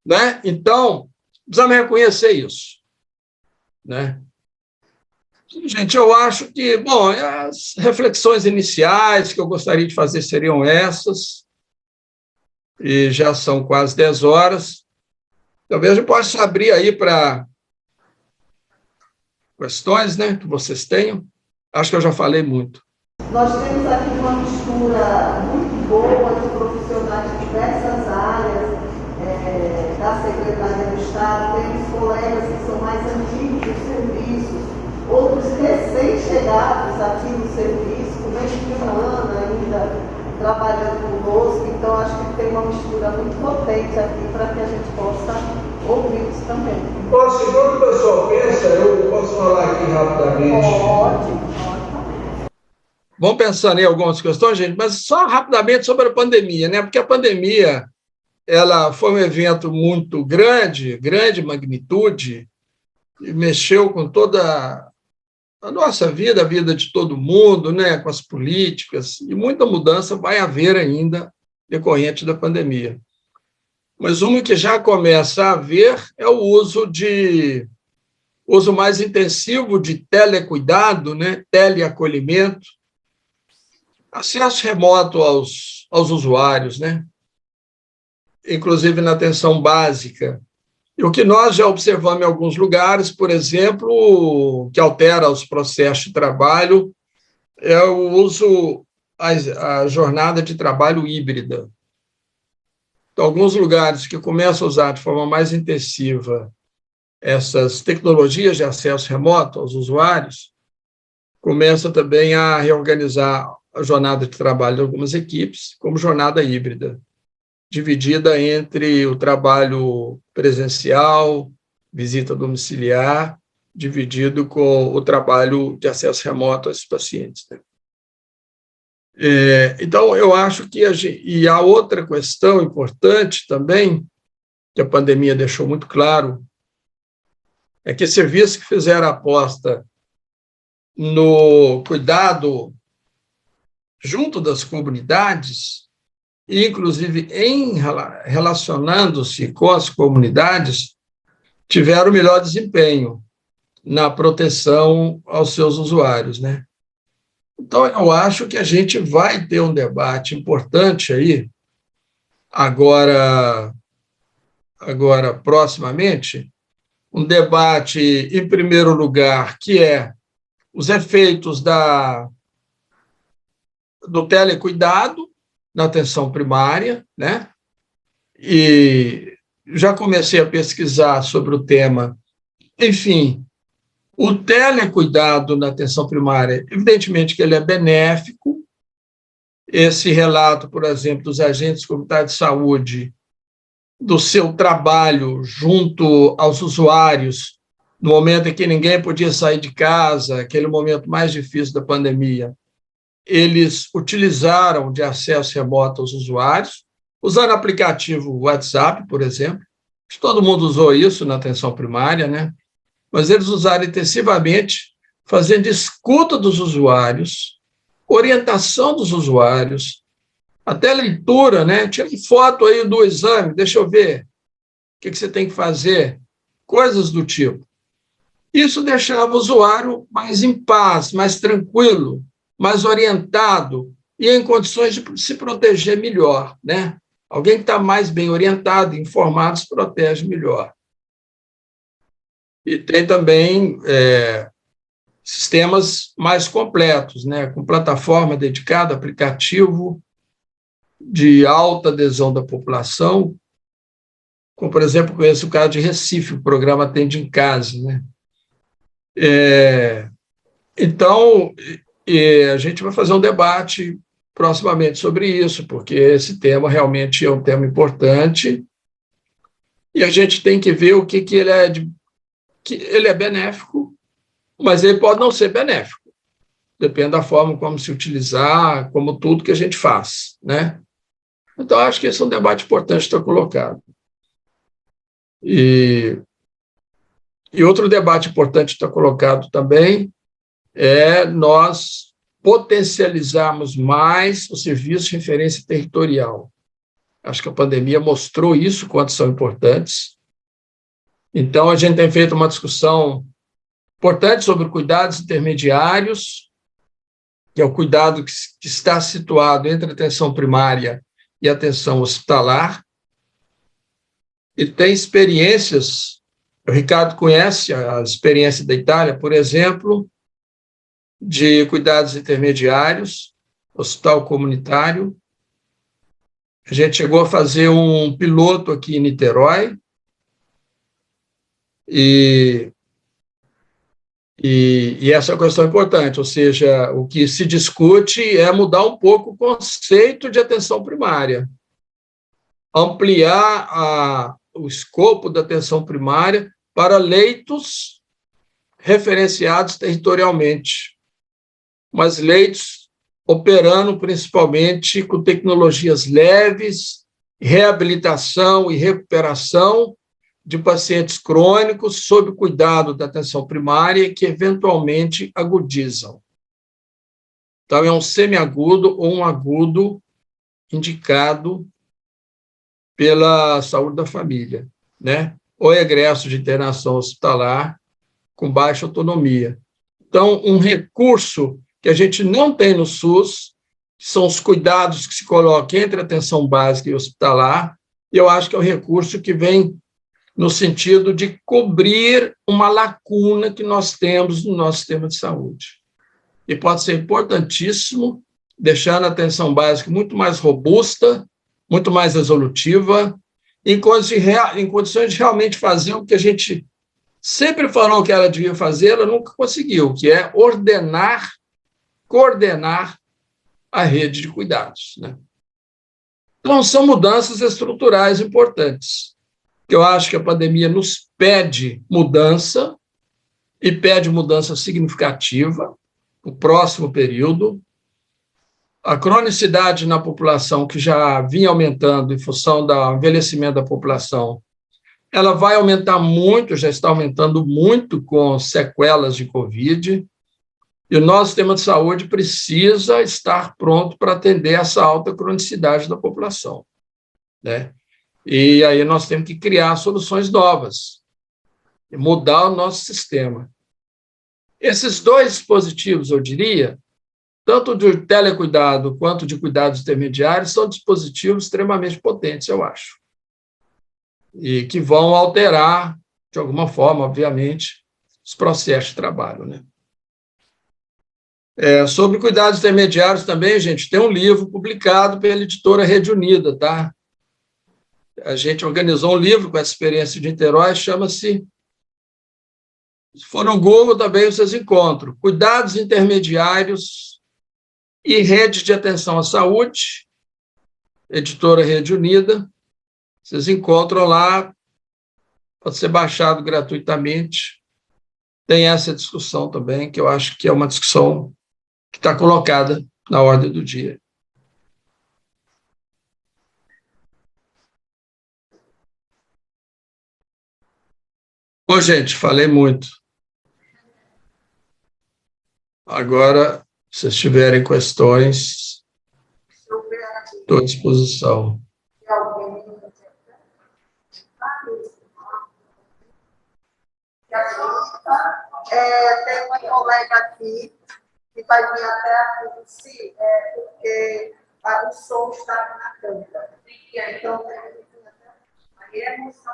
Né? Então, precisamos reconhecer isso. Né? Gente, eu acho que, bom, as reflexões iniciais que eu gostaria de fazer seriam essas, e já são quase 10 horas. Talvez eu possa abrir aí para questões, né, que vocês tenham. Acho que eu já falei muito. Nós temos aqui uma mistura muito boa de profissionais de diversas áreas, da Secretaria do Estado, temos colegas que são mais antigos do serviço, outros recém-chegados aqui no serviço, com menos de um ano ainda trabalhando conosco, então acho que tem uma mistura muito potente aqui para que a gente possa ouvir-los também. Bom, segundo o pessoal pensa, eu posso falar aqui rapidamente. Pode. Vamos pensando em algumas questões, gente, mas só rapidamente sobre a pandemia, né? Porque a pandemia ela foi um evento muito grande magnitude, e mexeu com toda a nossa vida, a vida de todo mundo, né? Com as políticas, e muita mudança vai haver ainda decorrente da pandemia. Mas uma que já começa a haver é o uso mais intensivo de telecuidado, né? Teleacolhimento, acesso remoto aos usuários, né? Inclusive na atenção básica. E o que nós já observamos em alguns lugares, por exemplo, que altera os processos de trabalho, é o uso, a jornada de trabalho híbrida. Então, alguns lugares que começam a usar de forma mais intensiva essas tecnologias de acesso remoto aos usuários, começam também a reorganizar a jornada de trabalho de algumas equipes como jornada híbrida, dividida entre o trabalho presencial, visita domiciliar, dividido com o trabalho de acesso remoto a esses pacientes. Né? Então, eu acho que e a outra questão importante também, que a pandemia deixou muito claro, é que serviços que fizeram aposta no cuidado junto das comunidades, inclusive relacionando-se com as comunidades, tiveram melhor desempenho na proteção aos seus usuários, né? Então, eu acho que a gente vai ter um debate importante aí, agora proximamente, um debate, em primeiro lugar, que é os efeitos do telecuidado na atenção primária, né? E já comecei a pesquisar sobre o tema. Enfim, o telecuidado na atenção primária, evidentemente que ele é benéfico. Esse relato, por exemplo, dos agentes comunitários de saúde, do seu trabalho junto aos usuários, no momento em que ninguém podia sair de casa, aquele momento mais difícil da pandemia, eles utilizaram de acesso remoto aos usuários, usando o aplicativo WhatsApp, por exemplo. Todo mundo usou isso na atenção primária, né? Mas eles usaram intensivamente, fazendo escuta dos usuários, orientação dos usuários, até leitura, né? Tira foto aí do exame, deixa eu ver o que você tem que fazer, coisas do tipo. Isso deixava o usuário mais em paz, mais tranquilo, mais orientado e em condições de se proteger melhor, né? Alguém que está mais bem orientado, informado, se protege melhor. E tem também sistemas mais completos, né? Com plataforma dedicada, aplicativo de alta adesão da população, como, por exemplo, conheço o caso de Recife, o programa Atende em Casa, né? Então, a gente vai fazer um debate proximamente sobre isso, porque esse tema realmente é um tema importante e a gente tem que ver o que ele é que ele é benéfico, mas ele pode não ser benéfico. Depende da forma como se utilizar, como tudo que a gente faz, né? Então, acho que esse é um debate importante estar colocado. E outro debate importante estar colocado também é nós potencializarmos mais o serviço de referência territorial. Acho que a pandemia mostrou isso, quanto são importantes. Então, a gente tem feito uma discussão importante sobre cuidados intermediários, que é o cuidado que está situado entre a atenção primária e a atenção hospitalar. E tem experiências, o Ricardo conhece a experiência da Itália, por exemplo, de cuidados intermediários, hospital comunitário. A gente chegou a fazer um piloto aqui em Niterói, e essa é uma questão importante, ou seja, o que se discute é mudar um pouco o conceito de atenção primária, ampliar o escopo da atenção primária para leitos referenciados territorialmente, mas leitos operando principalmente com tecnologias leves, reabilitação e recuperação de pacientes crônicos sob cuidado da atenção primária que eventualmente agudizam. Então, é um semiagudo ou um agudo indicado pela saúde da família, né? Ou egresso de internação hospitalar com baixa autonomia. Então, um recurso que a gente não tem no SUS, que são os cuidados que se colocam entre a atenção básica e hospitalar, e eu acho que é um recurso que vem no sentido de cobrir uma lacuna que nós temos no nosso sistema de saúde. E pode ser importantíssimo, deixando a atenção básica muito mais robusta, muito mais resolutiva, em condições de realmente fazer o que a gente sempre falou que ela devia fazer, ela nunca conseguiu, que é coordenar a rede de cuidados, né? Então, são mudanças estruturais importantes, que eu acho que a pandemia nos pede mudança, e pede mudança significativa no próximo período. A cronicidade na população, que já vinha aumentando em função do envelhecimento da população, ela vai aumentar muito, já está aumentando muito com sequelas de Covid, e o nosso sistema de saúde precisa estar pronto para atender essa alta cronicidade da população, né? E aí nós temos que criar soluções novas, mudar o nosso sistema. Esses dois dispositivos, eu diria, tanto de telecuidado quanto de cuidados intermediários, são dispositivos extremamente potentes, eu acho, e que vão alterar, de alguma forma, obviamente, os processos de trabalho, né? Sobre cuidados intermediários também, gente, tem um livro publicado pela editora Rede Unida, tá? A gente organizou um livro com essa experiência de Niterói, chama-se, se for no Google também vocês encontram, Cuidados Intermediários e Rede de Atenção à Saúde, editora Rede Unida. Vocês encontram lá, pode ser baixado gratuitamente. Tem essa discussão também, que eu acho que é uma discussão que está colocada na ordem do dia. Bom, gente, falei muito. Agora, se vocês tiverem questões, estou à disposição. Tem uma colega aqui que vai vir até aqui, porque o som está na câmera. Então, aí é emoção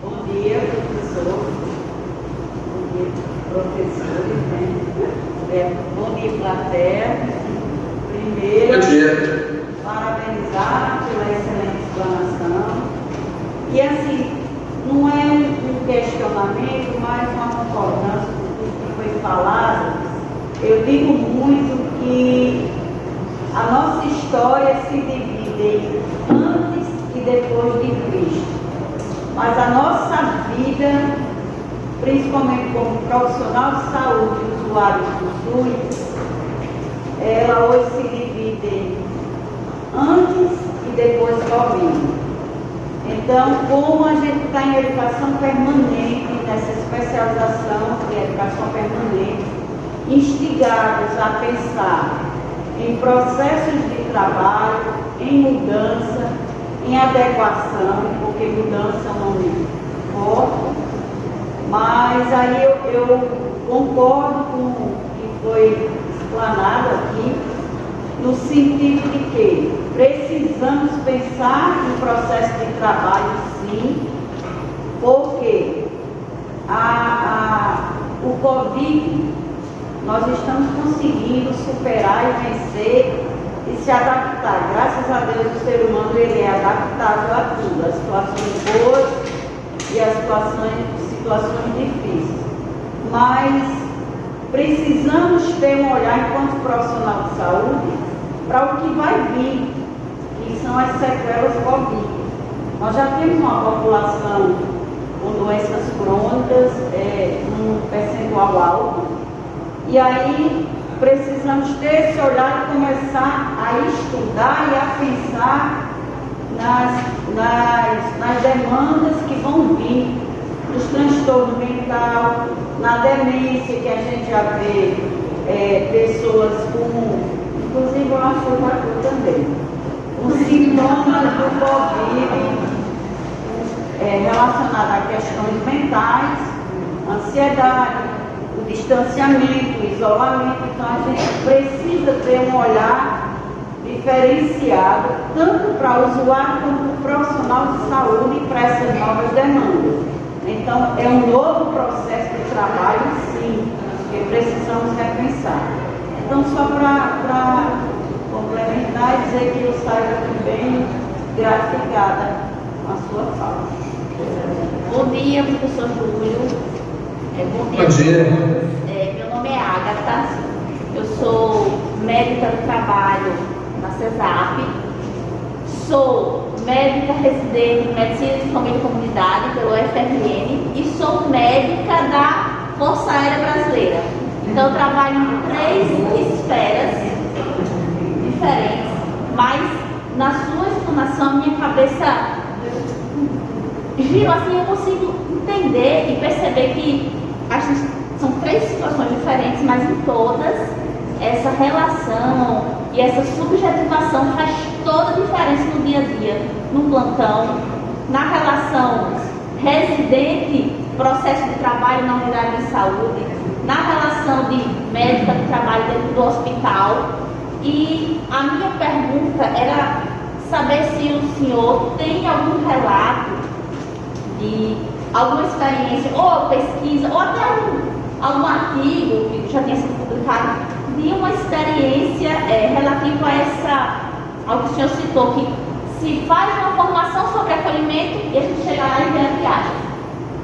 Bom dia, professor. Bom dia, professores. Bom dia, plateia. Primeiro, Bom dia. Parabenizar pela excelente explanação. E, assim, não é um questionamento, mas uma concordância com tudo que foi falado. Eu digo muito que a nossa história se divide em antes e depois de Cristo. Mas a nossa vida, principalmente como profissional de saúde, usuário do SUS, ela hoje se divide em antes e depois Covid. Então, como a gente está em educação permanente, nessa especialização de educação permanente, instigados a pensar em processos de trabalho, em mudança, em adequação, porque mudança é um nome forte, mas aí eu concordo com o que foi explanado aqui, no sentido de que precisamos pensar em processo de trabalho, sim, porque o Covid, nós estamos conseguindo superar e vencer e se adaptar. Graças a Deus, o ser humano ele é adaptável a tudo, as situações boas e as situações difíceis. Mas precisamos ter um olhar enquanto profissional de saúde para o que vai vir, que são as sequelas Covid. Nós já temos uma população com doenças crônicas, num percentual alto, e aí precisamos ter esse olhar e começar a estudar e a pensar nas demandas que vão vir, nos transtornos mental, na demência, que a gente já vê pessoas com, inclusive eu acho que eu já vi também, os sintomas do Covid relacionados a questões mentais, ansiedade, o distanciamento, o isolamento. Então a gente precisa ter um olhar diferenciado, tanto para o usuário como para o profissional de saúde e para essas novas demandas. Então é um novo processo de trabalho, sim, que precisamos repensar. Então, só para complementar e dizer que eu saio também gratificada com a sua fala. Bom dia, professor Júlio. Bom dia. Bom dia. Meu nome é Agatha, eu sou médica do trabalho na CESAP, sou médica residente em Medicina de Família e Comunidade pelo UFRN e sou médica da Força Aérea Brasileira. Então, eu trabalho em 3 esferas diferentes, mas na sua explanação, minha cabeça girou assim, eu consigo entender e perceber que são 3 situações diferentes, mas em todas, essa relação e essa subjetivação faz toda a diferença no dia a dia, no plantão, na relação residente-processo de trabalho na unidade de saúde, na relação de médica que trabalha dentro do hospital. E a minha pergunta era saber se o senhor tem algum relato de alguma experiência, ou pesquisa, ou até algum artigo que já tenha sido publicado, de uma experiência relativa ao que o senhor citou, que se faz uma formação sobre acolhimento e a gente chega lá e vê a viagem.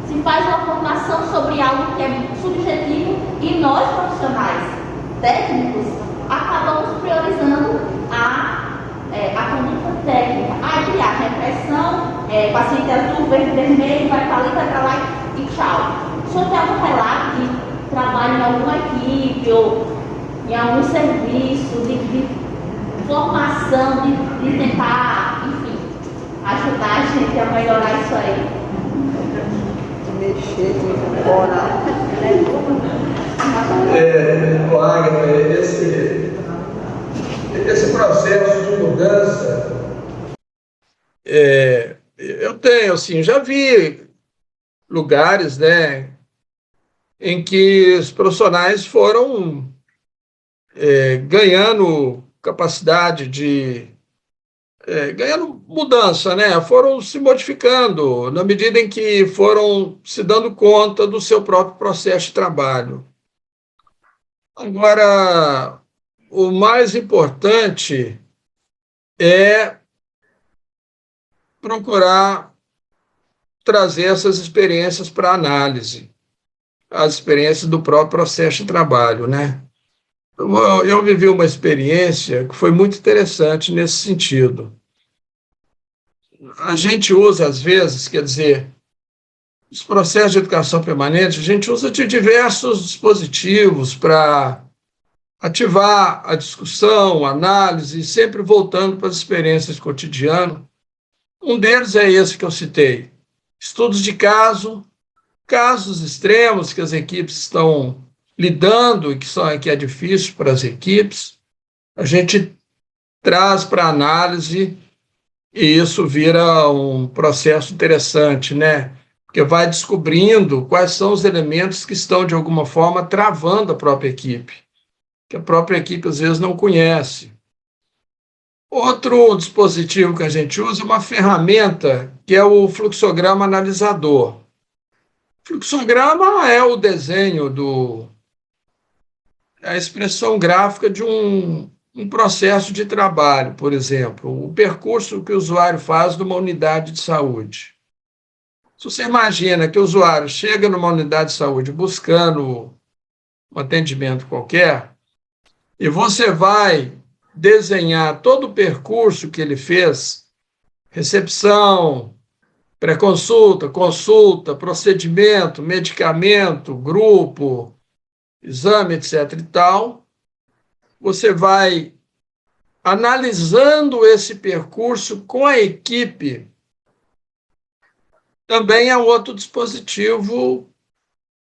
Se faz uma formação sobre algo que é subjetivo e nós, profissionais técnicos, acabamos priorizando a conduta técnica, a viagem, a pressão, paciente azul, verde, vermelho, vai para ali, vai para lá e tchau. O senhor tem algum relato de trabalho em alguma equipe ou em algum serviço, de formação, de tentar, enfim, ajudar a gente a melhorar isso aí? Mexer, de orar. Wagner, esse processo de mudança, eu tenho, assim, já vi lugares, né, em que os profissionais foram ganhando capacidade ganhando mudança, né? Foram se modificando na medida em que foram se dando conta do seu próprio processo de trabalho. Agora, o mais importante é procurar trazer essas experiências para análise, as experiências do próprio processo de trabalho, né? Eu vivi uma experiência que foi muito interessante nesse sentido. A gente usa, às vezes, quer dizer, os processos de educação permanente, a gente usa de diversos dispositivos para ativar a discussão, a análise, sempre voltando para as experiências cotidianas. Um deles é esse que eu citei. Estudos de casos extremos que as equipes estão lidando e que é difícil para as equipes, a gente traz para análise e isso vira um processo interessante, né? Porque vai descobrindo quais são os elementos que estão, de alguma forma, travando a própria equipe, que a própria equipe, às vezes, não conhece. Outro dispositivo que a gente usa é uma ferramenta que é o fluxograma analisador. O fluxograma é o desenho a expressão gráfica de um processo de trabalho, por exemplo, o percurso que o usuário faz numa unidade de saúde. Se você imagina que o usuário chega numa unidade de saúde buscando um atendimento qualquer, e você vai desenhar todo o percurso que ele fez, recepção, pré-consulta, consulta, procedimento, medicamento, grupo, exame, etc. e tal, você vai analisando esse percurso com a equipe. Também é outro dispositivo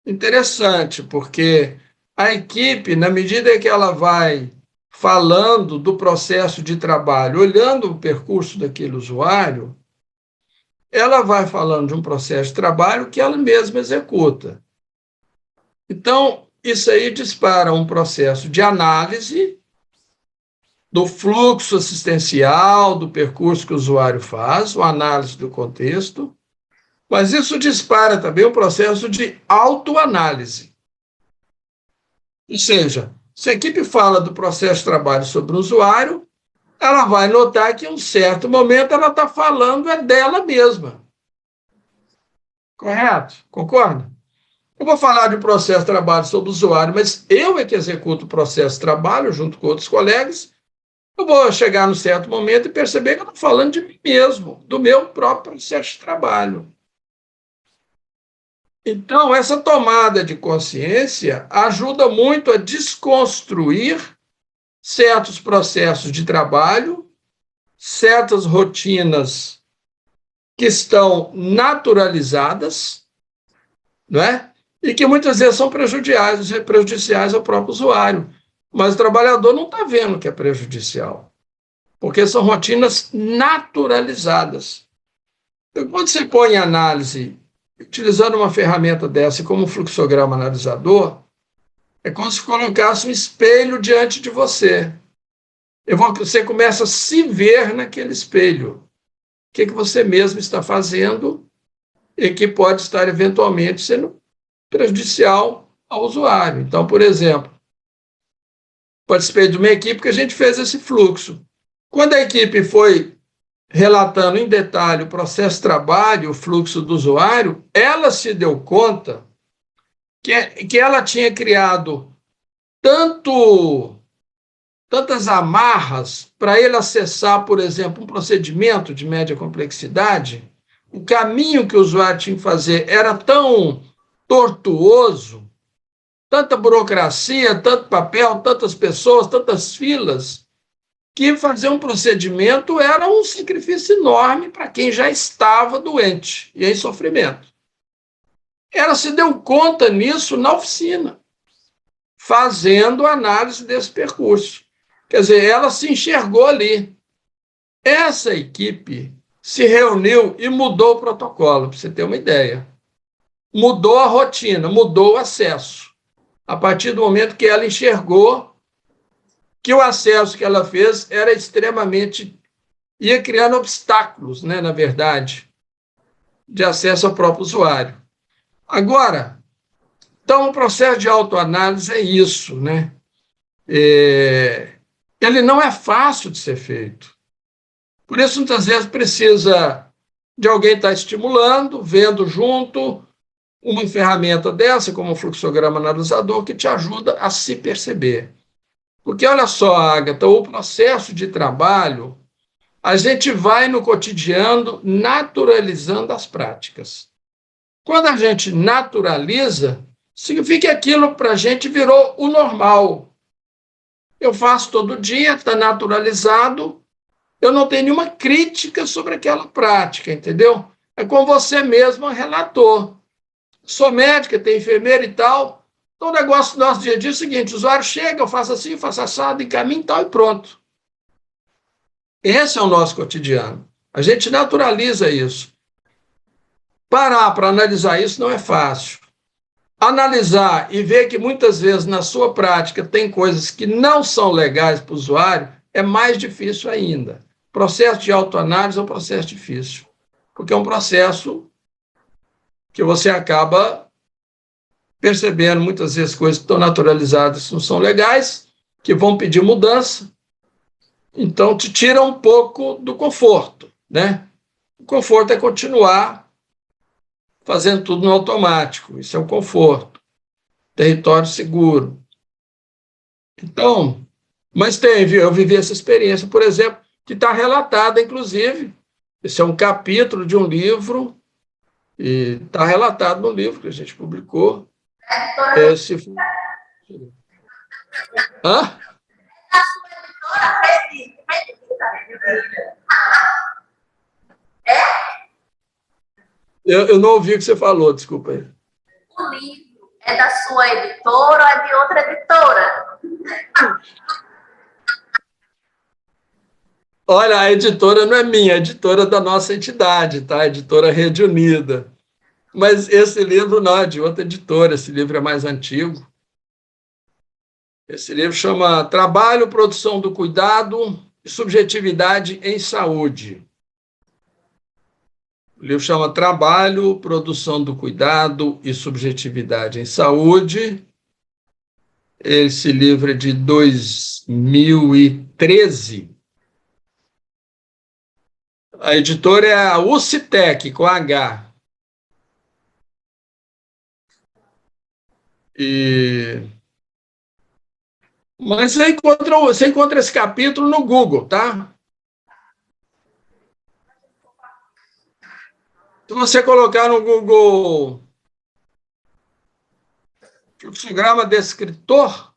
interessante, porque a equipe, na medida que ela vai falando do processo de trabalho, olhando o percurso daquele usuário, ela vai falando de um processo de trabalho que ela mesma executa. Então, isso aí dispara um processo de análise do fluxo assistencial, do percurso que o usuário faz, uma análise do contexto, mas isso dispara também um processo de autoanálise. Ou seja, se a equipe fala do processo de trabalho sobre o usuário, ela vai notar que em um certo momento ela está falando dela mesma. Correto? Concorda? Eu vou falar de um processo de trabalho sobre o usuário, mas eu é que executo o processo de trabalho junto com outros colegas. Eu vou chegar num certo momento e perceber que eu estou falando de mim mesmo, do meu próprio processo de trabalho. Então, essa tomada de consciência ajuda muito a desconstruir certos processos de trabalho, certas rotinas que estão naturalizadas, não é? E que muitas vezes são prejudiciais ao próprio usuário. Mas o trabalhador não está vendo que é prejudicial, porque são rotinas naturalizadas. Então, quando você põe em análise, utilizando uma ferramenta dessa como um fluxograma analisador, é como se colocasse um espelho diante de você. Você começa a se ver naquele espelho. O que você mesmo está fazendo e que pode estar eventualmente sendo prejudicial ao usuário. Então, por exemplo, participei de uma equipe que a gente fez esse fluxo. Quando a equipe foi relatando em detalhe o processo de trabalho, o fluxo do usuário, ela se deu conta que ela tinha criado tantas amarras para ele acessar, por exemplo, um procedimento de média complexidade. O caminho que o usuário tinha que fazer era tão tortuoso, tanta burocracia, tanto papel, tantas pessoas, tantas filas, que fazer um procedimento era um sacrifício enorme para quem já estava doente e em sofrimento. Ela se deu conta nisso na oficina, fazendo análise desse percurso. Quer dizer, ela se enxergou ali. Essa equipe se reuniu e mudou o protocolo, para você ter uma ideia. Mudou a rotina, mudou o acesso. A partir do momento que ela enxergou que o acesso que ela fez era extremamente... ia criando obstáculos, né, na verdade, de acesso ao próprio usuário. Agora, então, o processo de autoanálise é isso, né? Ele não é fácil de ser feito. Por isso, muitas vezes, precisa de alguém estar estimulando, vendo junto, uma ferramenta dessa, como o fluxograma analisador, que te ajuda a se perceber. Porque, olha só, Agatha, o processo de trabalho, a gente vai no cotidiano naturalizando as práticas. Quando a gente naturaliza, significa que aquilo para a gente virou o normal. Eu faço todo dia, está naturalizado, eu não tenho nenhuma crítica sobre aquela prática, entendeu? É como você mesmo relatou. Sou médica, tenho enfermeira e tal, então o negócio do nosso dia a dia é o seguinte, o usuário chega, eu faço assim, faço assado, encaminho e tal, e pronto. Esse é o nosso cotidiano. A gente naturaliza isso. Parar para analisar isso não é fácil. Analisar e ver que muitas vezes na sua prática tem coisas que não são legais para o usuário é mais difícil ainda. O processo de autoanálise é um processo difícil, porque é um processo que você acaba percebendo muitas vezes coisas que estão naturalizadas que não são legais, que vão pedir mudança, então te tira um pouco do conforto, né? O conforto é continuar fazendo tudo no automático, isso é um conforto, território seguro. Então, mas eu vivi essa experiência, por exemplo, que está relatada, inclusive, esse é um capítulo de um livro, e está relatado no livro que a gente publicou. Esse... Hã? Eu não ouvi o que você falou, desculpa aí. O livro é da sua editora ou é de outra editora? Olha, a editora não é minha, a editora é da nossa entidade, tá? A editora Rede Unida. Mas esse livro não é de outra editora, esse livro é mais antigo. Esse livro chama Trabalho, Produção do Cuidado e Subjetividade em Saúde. O livro chama Trabalho, Produção do Cuidado e Subjetividade em Saúde. Esse livro é de 2013. A editora é a UCTEC, com H. Mas você encontra esse capítulo no Google, tá? Se você colocar no Google fluxograma descritor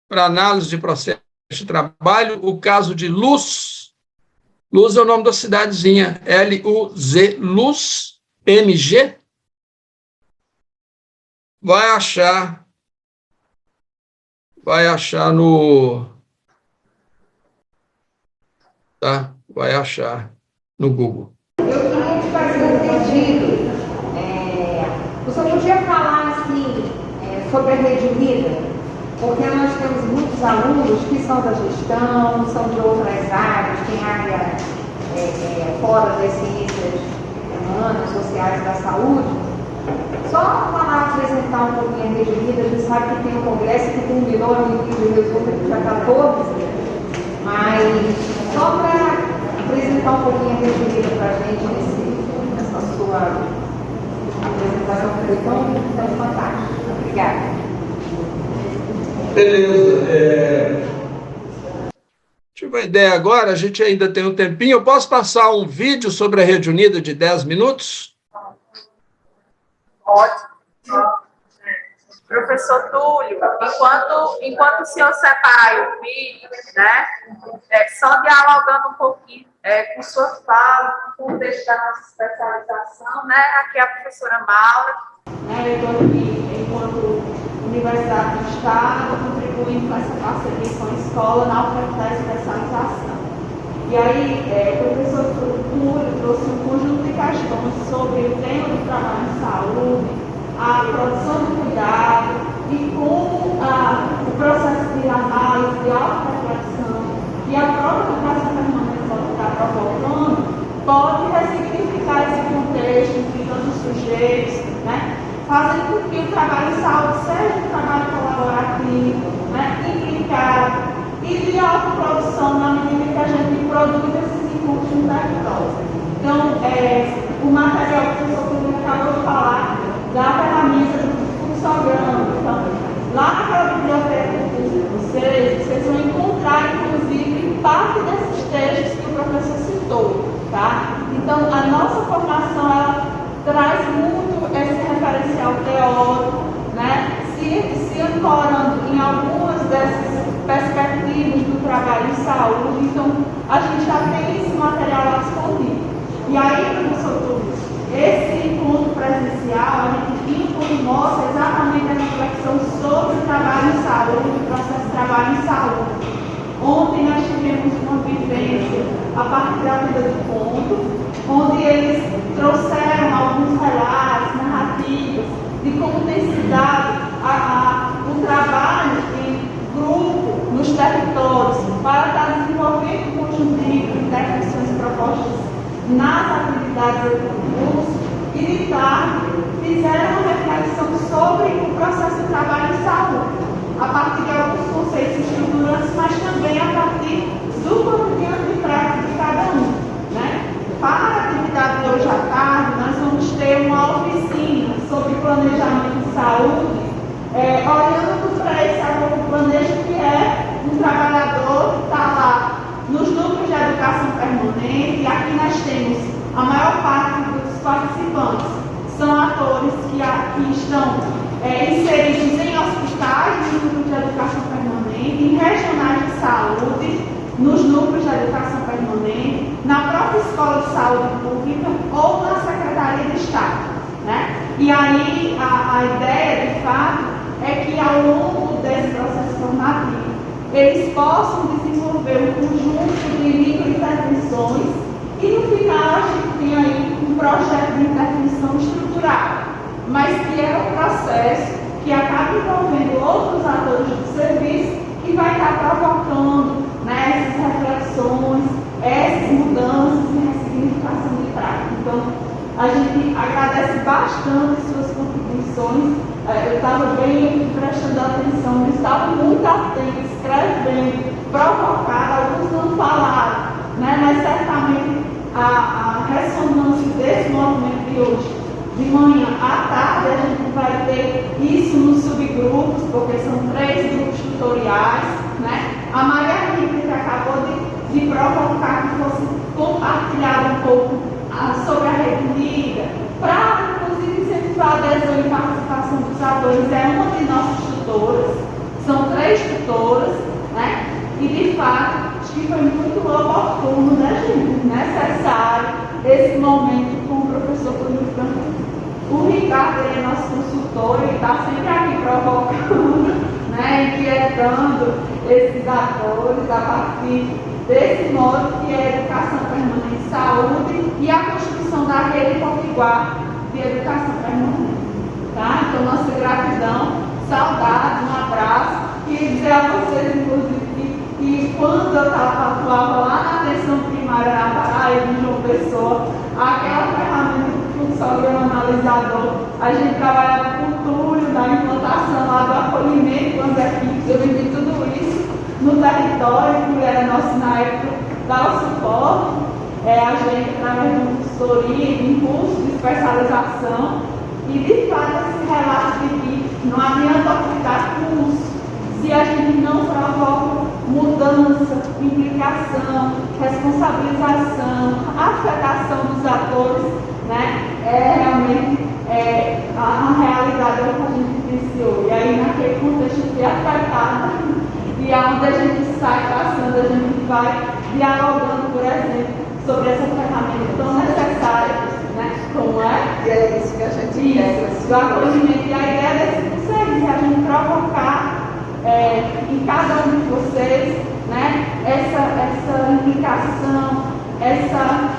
para análise de processo de trabalho, o caso de Luz. Luz é o nome da cidadezinha, L-U-Z, Luz, M-G. Vai achar no... Tá? Vai achar no Google. Eu queria te fazer um pedido. Você podia falar assim, sobre a Rede Unida? Porque nós temos muitos alunos que são da gestão, são de outras áreas, tem área fora das ciências humanas, sociais da saúde. Só falar, apresentar um pouquinho a Rede Unida, a gente sabe que tem um congresso que combinou no início de resulta dia 14, mas só para apresentar um pouquinho a Rede Unida para a gente nessa sua apresentação que foi tão fantástica. Obrigada. Beleza. Tive uma ideia agora, a gente ainda tem um tempinho. Eu posso passar um vídeo sobre a Rede Unida de 10 minutos? Ótimo. Professor Túlio, enquanto o senhor separa o vídeo, né, só dialogando um pouquinho com sua fala, com o contexto da nossa especialização, né, aqui é a professora Maura. Eu estou aqui, enquanto Universidade do Estado, contribuindo com essa parceria com a escola na oferta da especialização. E aí, o professor Túlio trouxe um conjunto de questões sobre o tema do trabalho em saúde, a produção do cuidado e como o processo de análise, de auto-reflexão e a própria educação permanente que está provocando pode ressignificar esse contexto, implicando os sujeitos, né, fazendo com que o trabalho em saúde seja um trabalho colaborativo, né, implicado e de autoprodução na medida que a gente produz esses recursos no território. Então, o material que o professor Túlio acabou de falar da ferramenta do fluxograma. Então, lá naquela biblioteca de vocês vão encontrar, inclusive, parte desses textos que o professor citou, tá? Então, a nossa formação, ela traz muito esse referencial teórico, né? Se ancorando em algumas dessas perspectivas do trabalho em saúde. Então, a gente já tem esse material lá disponível. E aí, professor Túlio, esse encontro presencial, a gente mostra exatamente a reflexão sobre o trabalho em saúde, o processo de trabalho em saúde. Ontem nós tivemos uma vivência a partir da vida do ponto, onde eles trouxeram alguns relatos, narrativas, de como tem se dado o trabalho em grupo nos territórios para estar desenvolvendo um conjunto de intervenções propostas nas atividades do curso e de tarde fizeram uma reflexão sobre o processo de trabalho em saúde, a partir de alguns conceitos estruturantes, mas também a partir do cotidiano de prática de cada um, né? Para a atividade de hoje à tarde, nós vamos ter uma oficina sobre planejamento de saúde, olhando para esse planejo que é um trabalhador que está lá nos núcleos de educação permanente. E aqui nós temos a maior parte dos participantes são atores que estão inseridos em hospitais, nos núcleos de educação permanente, em regionais de saúde, nos núcleos de educação permanente, na própria escola de saúde pública ou na Secretaria de Estado, né? E aí a ideia, de fato, é que ao longo desse processo formativo eles possam desenvolver um conjunto de microintervenções e no final a gente tem aí um projeto de intervenção estruturado, mas que é um processo que acaba envolvendo outros atores do serviço e vai estar provocando, né, essas reflexões, essas mudanças e ressignificação de prática. Então, a gente agradece bastante suas contribuições. Eu estava bem prestando atenção, eles estavam muito atentos, escrevendo, provocado, alguns não falaram, né? Mas certamente a ressonância desse movimento de hoje, de manhã à tarde, a gente vai ter isso nos subgrupos, porque são 3 grupos tutoriais, né? A Maria Rita, que acabou de provocar que fosse compartilhar um pouco sobre a Rede Liga, para, inclusive, incentivar a adesão e participação dos atores, é uma de nossas tutoras, são 3 tutoras, né? E, de fato, acho que foi muito oportuno, né, gente? Necessário esse momento com o professor Túlio Franco. O Ricardo é nosso consultor, ele está sempre aqui provocando, né, inquietando esses atores a partir desse modo que é a educação permanente de saúde e a construção da rede potiguar de educação permanente. Tá? Então, nossa gratidão, saudades, um abraço. E dizer a vocês, inclusive, que quando eu atuava lá na atenção primária na Paraíba, em João Pessoa, aquela ferramenta do fluxograma analisador, a gente trabalhava com o Túlio, da implantação lá do acolhimento com as equipes. Eu vivi tudo isso no território, que era nosso na época, dava suporte, a gente através de uma consultoria, de um curso de especialização, e de fato esse relato de que não adianta aplicar curso se a gente não provoca mudança, implicação, responsabilização, afetação dos atores, né? Realmente a e aonde a gente sai passando, a gente vai dialogando, por exemplo, sobre essa ferramenta tão necessária, né? Como é? E é isso que a gente quer. Do acolhimento. E a ideia desse curso é isso, a gente provocar em cada um de vocês, né, essa implicação, essa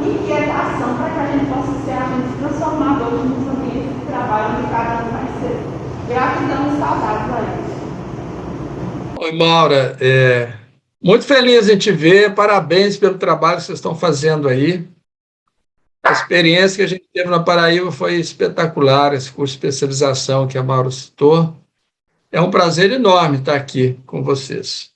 inquietação para que a gente possa ser agentes transformadores nos ambientes de trabalho onde cada um vai ser. Gratidão e saudades a eles. Oi, Maura, muito feliz em te ver, parabéns pelo trabalho que vocês estão fazendo aí. A experiência que a gente teve na Paraíba foi espetacular, esse curso de especialização que a Maura citou. É um prazer enorme estar aqui com vocês.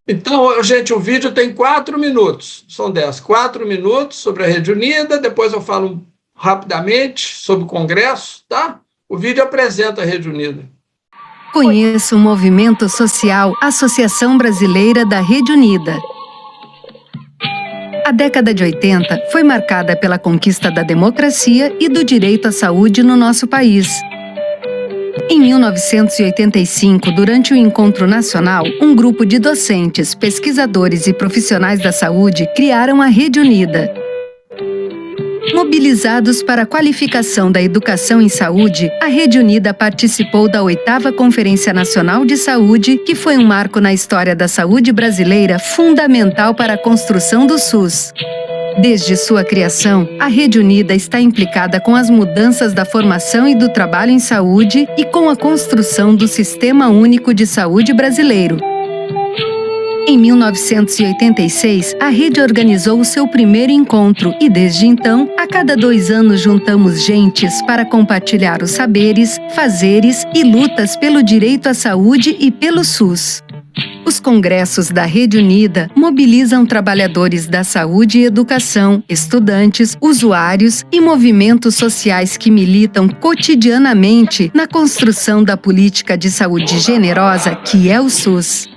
Então, gente, o vídeo tem 4 minutos, são 10, 4 minutos sobre a Rede Unida, depois eu falo rapidamente sobre o Congresso, tá? O vídeo apresenta a Rede Unida. Conheça o movimento social Associação Brasileira da Rede Unida. A década de 80 foi marcada pela conquista da democracia e do direito à saúde no nosso país. Em 1985, durante o Encontro Nacional, um grupo de docentes, pesquisadores e profissionais da saúde criaram a Rede Unida. Mobilizados para a qualificação da educação em saúde, a Rede Unida participou da 8ª Conferência Nacional de Saúde, que foi um marco na história da saúde brasileira fundamental para a construção do SUS. Desde sua criação, a Rede Unida está implicada com as mudanças da formação e do trabalho em saúde e com a construção do Sistema Único de Saúde brasileiro. Em 1986, a rede organizou o seu primeiro encontro e, desde então, a cada 2 anos juntamos gentes para compartilhar os saberes, fazeres e lutas pelo direito à saúde e pelo SUS. Os congressos da Rede Unida mobilizam trabalhadores da saúde e educação, estudantes, usuários e movimentos sociais que militam cotidianamente na construção da política de saúde generosa que é o SUS.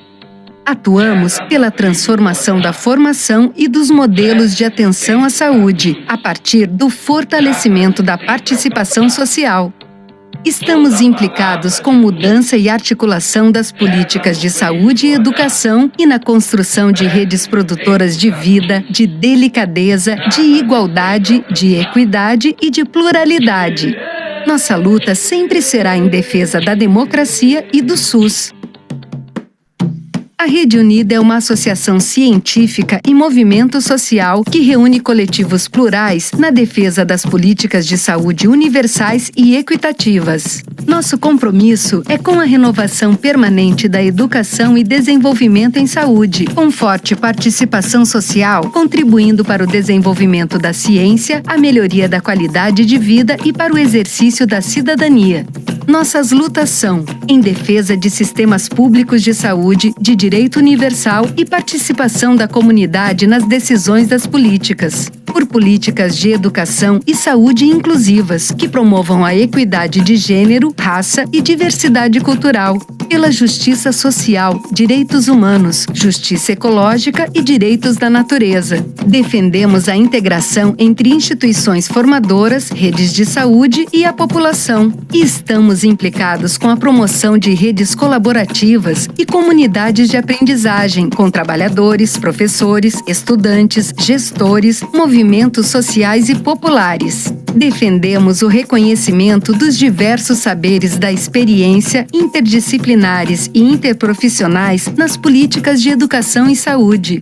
Atuamos pela transformação da formação e dos modelos de atenção à saúde, a partir do fortalecimento da participação social. Estamos implicados com mudança e articulação das políticas de saúde e educação e na construção de redes produtoras de vida, de delicadeza, de igualdade, de equidade e de pluralidade. Nossa luta sempre será em defesa da democracia e do SUS. A Rede Unida é uma associação científica e movimento social que reúne coletivos plurais na defesa das políticas de saúde universais e equitativas. Nosso compromisso é com a renovação permanente da educação e desenvolvimento em saúde, com forte participação social, contribuindo para o desenvolvimento da ciência, a melhoria da qualidade de vida e para o exercício da cidadania. Nossas lutas são em defesa de sistemas públicos de saúde, de direito universal e participação da comunidade nas decisões das políticas, por políticas de educação e saúde inclusivas, que promovam a equidade de gênero, raça e diversidade cultural, pela justiça social, direitos humanos, justiça ecológica e direitos da natureza. Defendemos a integração entre instituições formadoras, redes de saúde e a população. E estamos implicados com a promoção de redes colaborativas e comunidades de aprendizagem com trabalhadores, professores, estudantes, gestores, movimentos sociais e populares. Defendemos o reconhecimento dos diversos saberes da experiência interdisciplinares e interprofissionais nas políticas de educação e saúde.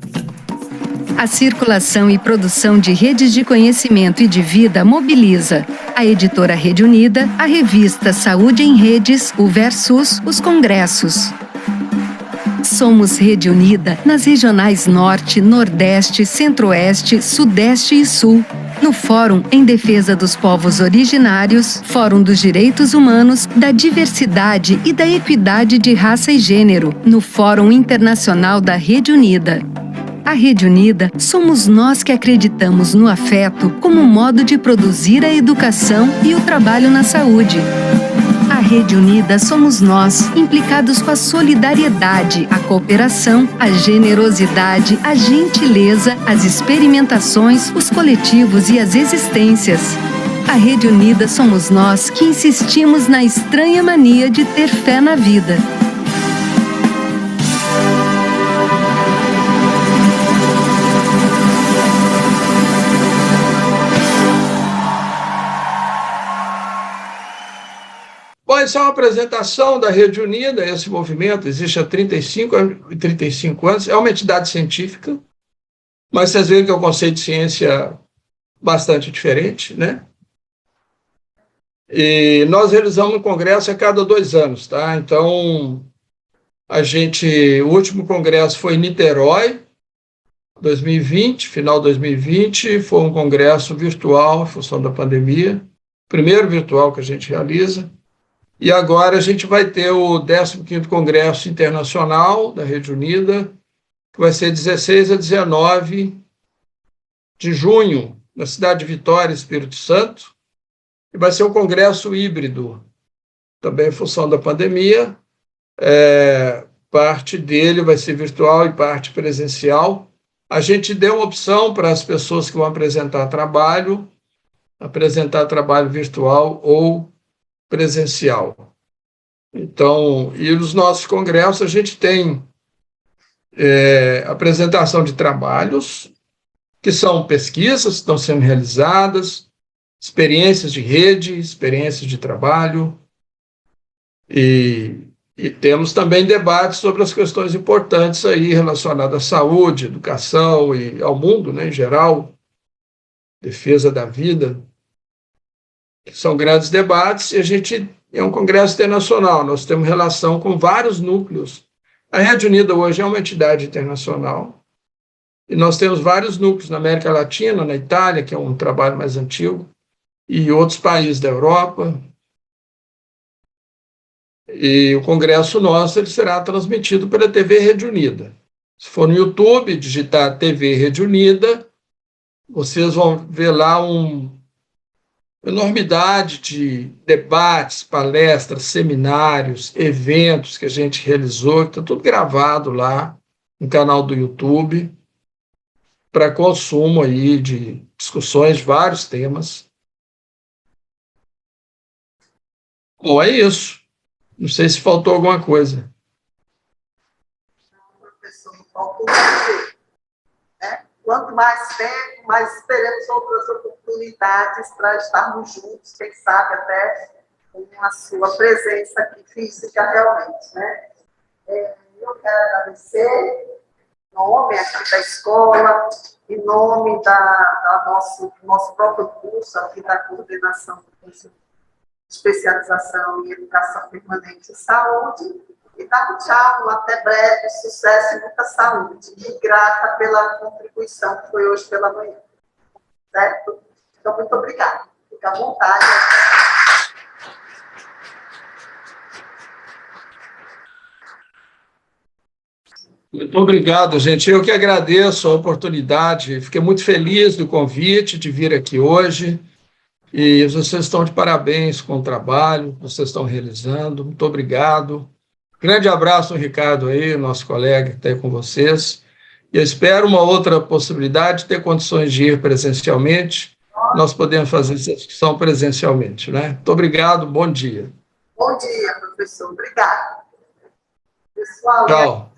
A circulação e produção de redes de conhecimento e de vida mobiliza a editora Rede Unida, a revista Saúde em Redes, o Versus, os congressos. Somos Rede Unida nas regionais Norte, Nordeste, Centro-Oeste, Sudeste e Sul. No Fórum em Defesa dos Povos Originários, Fórum dos Direitos Humanos, da Diversidade e da Equidade de Raça e Gênero, no Fórum Internacional da Rede Unida. A Rede Unida somos nós que acreditamos no afeto como modo de produzir a educação e o trabalho na saúde. A Rede Unida somos nós, implicados com a solidariedade, a cooperação, a generosidade, a gentileza, as experimentações, os coletivos e as existências. A Rede Unida somos nós que insistimos na estranha mania de ter fé na vida. isso é uma apresentação da Rede Unida, esse movimento existe há 35 anos, é uma entidade científica, mas vocês veem que é um conceito de ciência bastante diferente, né? E nós realizamos um congresso a cada 2 anos, tá? Então, o último congresso foi em Niterói, 2020, final de 2020, foi um congresso virtual, em função da pandemia, primeiro virtual que a gente realiza. E agora a gente vai ter o 15º Congresso Internacional da Rede Unida, que vai ser 16 a 19 de junho, na cidade de Vitória, Espírito Santo, e vai ser um congresso híbrido, também em função da pandemia. Parte dele vai ser virtual e parte presencial. A gente deu uma opção para as pessoas que vão apresentar trabalho virtual ou presencial. Então, e nos nossos congressos a gente tem apresentação de trabalhos, que são pesquisas que estão sendo realizadas, experiências de rede, experiências de trabalho, e temos também debates sobre as questões importantes aí relacionadas à saúde, educação e ao mundo, né, em geral, defesa da vida, que são grandes debates, e a gente é um congresso internacional, nós temos relação com vários núcleos. A Rede Unida hoje é uma entidade internacional, e nós temos vários núcleos na América Latina, na Itália, que é um trabalho mais antigo, e outros países da Europa. E o congresso nosso ele será transmitido pela TV Rede Unida. Se for no YouTube, digitar TV Rede Unida, vocês vão ver lá uma enormidade de debates, palestras, seminários, eventos que a gente realizou, que está tudo gravado lá no canal do YouTube, para consumo aí de discussões de vários temas. Bom, é isso. Não sei se faltou alguma coisa. Professor, não faltou nada, né? Quanto mais tempo, mais esperemos outras oportunidades para estarmos juntos, quem sabe até com a sua presença aqui física realmente, né? Eu quero agradecer em nome aqui da escola, em nome do nosso próprio curso aqui da coordenação do curso de especialização em educação permanente e saúde, e dar um tchau, até breve, sucesso e muita saúde. E grata pela contribuição que foi hoje pela manhã. Certo? Então, muito obrigada. Fique à vontade. Muito obrigado, gente. Eu que agradeço a oportunidade. Fiquei muito feliz do convite de vir aqui hoje. E vocês estão de parabéns com o trabalho que vocês estão realizando. Muito obrigado. Grande abraço ao Ricardo aí, nosso colega que está aí com vocês. E eu espero uma outra possibilidade de ter condições de ir presencialmente. Nós podemos fazer essa discussão presencialmente, né? Muito obrigado, bom dia. Bom dia, professor. Obrigada. Pessoal, tchau.